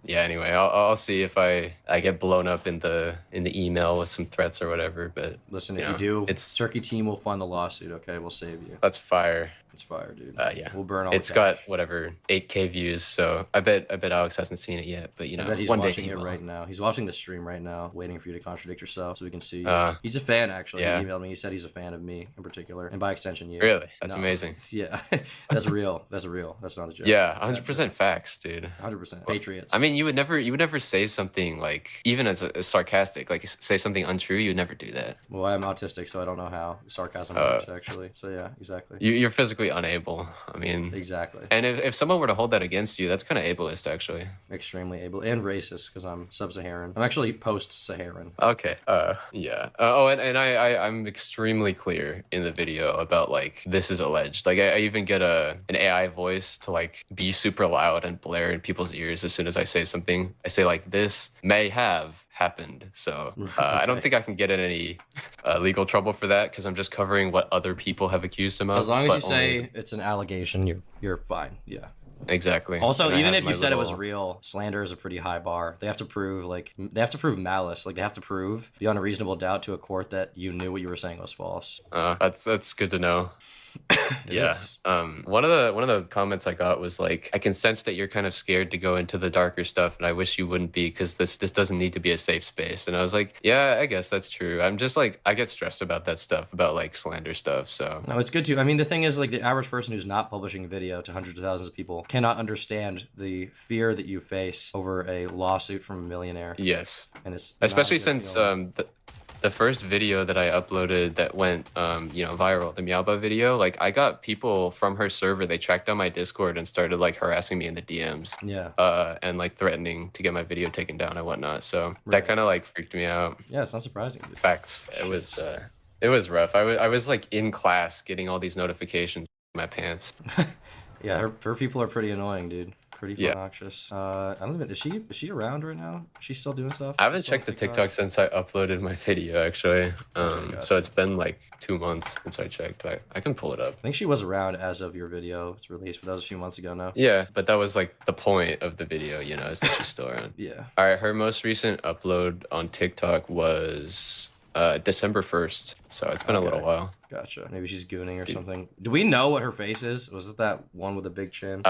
yeah. Anyway, I'll see if I get blown up in the email with some threats or whatever. But listen, if you do, Turkey Team will fund the lawsuit. Okay, we'll save you. That's fire. It's fire, dude. Yeah. We'll burn all. It's got whatever 8K views, so I bet Alex hasn't seen it yet, but you know, I bet he's one day watching it right now. He's watching the stream right now, waiting for you to contradict yourself so we can see you. He's a fan, actually. Yeah. He emailed me. He said he's a fan of me in particular, and by extension, you. Really? That's amazing. Yeah, that's real. That's real. That's not a joke. Yeah, 100% facts, dude. 100% Patriots. I mean, you would never say something like, even as sarcastic, like say something untrue. You would never do that. Well, I'm autistic, so I don't know how sarcasm works, actually. So yeah, exactly. You're physically unable. I mean, exactly. And if someone were to hold that against you, that's kind of ableist, actually. Extremely able and racist, because I'm sub-Saharan. I'm actually post-Saharan. Okay. Yeah. And I'm extremely clear in the video about like this is alleged. Like I even get an AI voice to like be super loud and blare in people's ears as soon as I say something. I say like, this may have happened. So I don't think I can get in any legal trouble for that, because I'm just covering what other people have accused him of. As long as you say it's an allegation, you're fine. Yeah. Exactly. Also, even if you said it was real, slander is a pretty high bar. They have to prove malice. Like they have to prove beyond a reasonable doubt to a court that you knew what you were saying was false. That's good to know. Yeah. One of the comments I got was like, I can sense that you're kind of scared to go into the darker stuff, and I wish you wouldn't be, because this doesn't need to be a safe space. And I was like, yeah, I guess that's true. I'm just like, I get stressed about that stuff, about like slander stuff. So no, it's good too. I mean, the thing is, like, the average person who's not publishing a video to hundreds of thousands of people cannot understand the fear that you face over a lawsuit from a millionaire. Yes. And it's especially since the first video that I uploaded that went, viral, the Meowba video, like I got people from her server, they tracked down my Discord and started like harassing me in the DMs. Yeah. And like threatening to get my video taken down and whatnot. So that kind of like freaked me out. Yeah, it's not surprising. Dude. Facts. It was rough. I was like in class getting all these notifications in my pants. Yeah, her people are pretty annoying, dude. Pretty obnoxious. I don't even. Is she around right now? Is she still doing stuff? I haven't checked the TikTok since I uploaded my video, actually. So it's been like 2 months since I checked. I can pull it up. I think she was around as of your video was released, but that was a few months ago now. Yeah, but that was like the point of the video, is that she's still around. Yeah. All right, her most recent upload on TikTok was December 1st. so it's been a little Okay. while. Gotcha. Maybe she's gooning or something. Do we know what her face is? Was it that one with a big chin?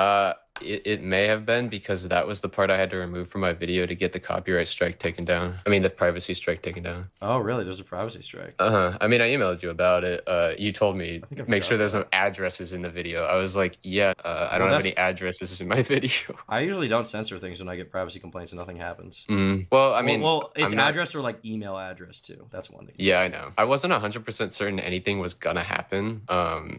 It may have been, because that was the part I had to remove from my video to get the copyright strike taken down. I mean, the privacy strike taken down. Oh, really? There's a privacy strike. I mean, I emailed you about it. You told me I think I make sure forgot there's no addresses in the video. I was like, yeah, I don't have any addresses in my video. I usually don't censor things when I get privacy complaints and nothing happens. Well, I mean, well, it's I'm not- address or like email address too. That's one thing. Yeah, I know. I wasn't 100% certain anything was gonna happen,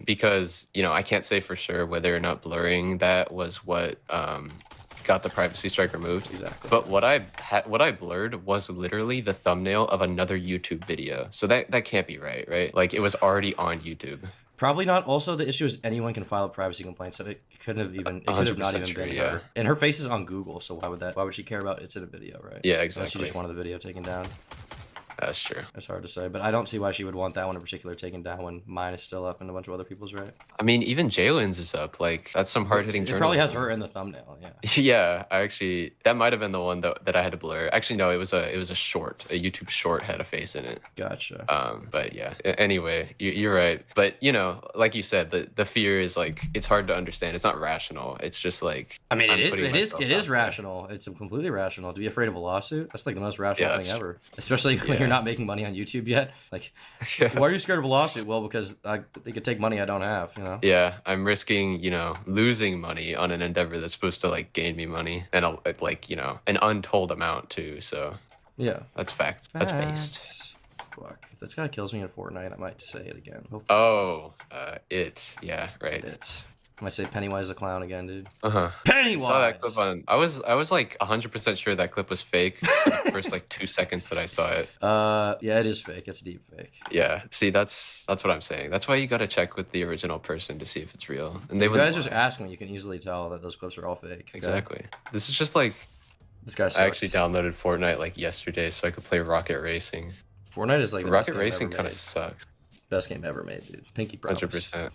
because, you know, I can't say for sure whether or not blurring that was what got the privacy strike removed. Exactly. But what I blurred was literally the thumbnail of another YouTube video. So that can't be right? Like, it was already on YouTube. Probably not. Also, the issue is anyone can file a privacy complaint, so it couldn't have even. It could have not 100% even true, been yeah. her. And her face is on Google, so why would she care about it's in a video, right? Yeah, Unless she exactly. just wanted the video taken down. That's true. It's hard to say, but I don't see why she would want that one in particular taken down when mine is still up and a bunch of other people's, right? I mean, even Jalen's is up. Like, that's some hard-hitting It journalism. probably has her in the thumbnail, yeah. Yeah, that might have been the one that I had to blur. Actually, no, it was a short. A YouTube short had a face in it. Gotcha. But yeah. Anyway, you're right. But, you know, like you said, the fear is like, it's hard to understand. It's not rational. It's just like, I mean, I'm it putting is myself out there. rational. It's completely rational. To be afraid of a lawsuit, that's like the most rational Yeah, thing that's ever. Especially when Yeah. you're not making money on YouTube yet. Like, why are you scared of a lawsuit? Well, because they could take money I don't have, you know? Yeah, I'm risking, you know, losing money on an endeavor that's supposed to like gain me money, and like, you know, an untold amount too. So Yeah. that's fact. That's based. Facts. Fuck. If this guy kills me in Fortnite, I might say it again. Hopefully Oh, yeah, right. it. I might say Pennywise the clown again, dude. I Pennywise! saw that clip on. I was like 100% sure that clip was fake for the first like 2 seconds that I saw it. Yeah, it is fake. It's deep fake. Yeah, see, that's what I'm saying. That's why you gotta check with the original person to see if it's real. And they You would guys just ask me, you can easily tell that those clips are all fake. Okay? Exactly. This is just like, This guy sucks. I actually downloaded Fortnite like yesterday so I could play Rocket Racing. Fortnite is like the Rocket best game Racing ever kind of made. sucks. Best game ever made, dude. Pinky promise. 100%.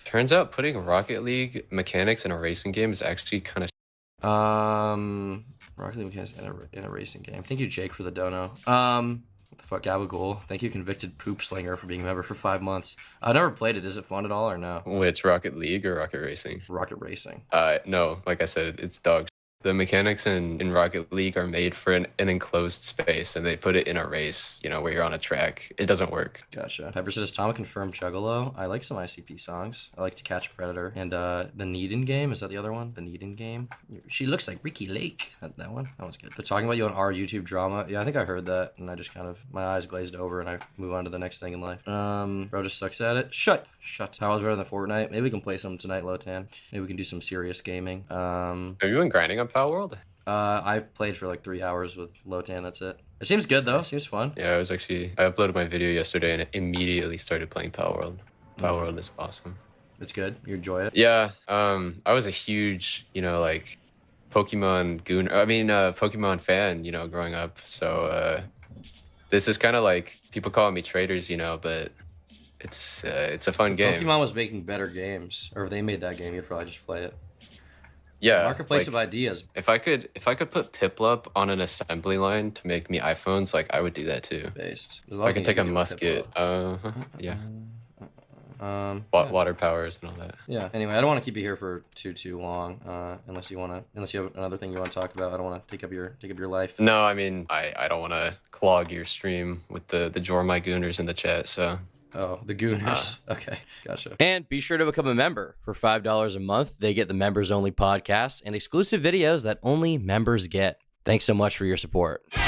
Turns out putting Rocket League mechanics in a racing game is actually kind of. Rocket League mechanics in a racing game. Thank you, Jake, for the dono. What the fuck, Gabagool. Thank you, Convicted Poop Slinger, for being a member for 5 months. I've never played it. Is it fun at all or no? Which, Rocket League or Rocket Racing? Rocket Racing. No, like I said, it's dog shit. The mechanics in Rocket League are made for an enclosed space, and they put it in a race, you know, where you're on a track. It doesn't work. Gotcha. Pepper says, Tom confirmed Juggalo. I like some ICP songs. I like To Catch a Predator. And the Needin game, is that the other one? The Needin game? She looks like Ricky Lake. That one? That one's good. They're talking about you on our YouTube drama. Yeah, I think I heard that, and I just kind of, my eyes glazed over, and I move on to the next thing in life. Bro just sucks at it. Shut. How was better than Fortnite? Maybe we can play some tonight, Lotan. Maybe we can do some serious gaming. Have you been grinding on Pal World? I've played for like 3 hours with Lotan, that's it. It seems good though, seems fun. Yeah, I uploaded my video yesterday and immediately started playing Pal World. Pal World is awesome. It's good, you enjoy it? Yeah, I was a huge, you know, like Pokemon fan, you know, growing up. So this is kind of like, people calling me traitors, you know, but it's a fun game. Pokemon was making better games, or if they made that game, you'd probably just play it. Yeah, Marketplace like, of ideas. If I could put Piplup on an assembly line to make me iPhones, like I would do that too. Based. If I can take a musket, yeah. Water powers and all that. Yeah. Anyway, I don't want to keep you here for too long, unless you have another thing you want to talk about. I don't want to take up your life. No, I mean, I don't want to clog your stream with the Jormai Gooners in the chat, so. Oh, the Gooners. Okay, gotcha. And be sure to become a member. For $5 a month, they get the members-only podcasts and exclusive videos that only members get. Thanks so much for your support. No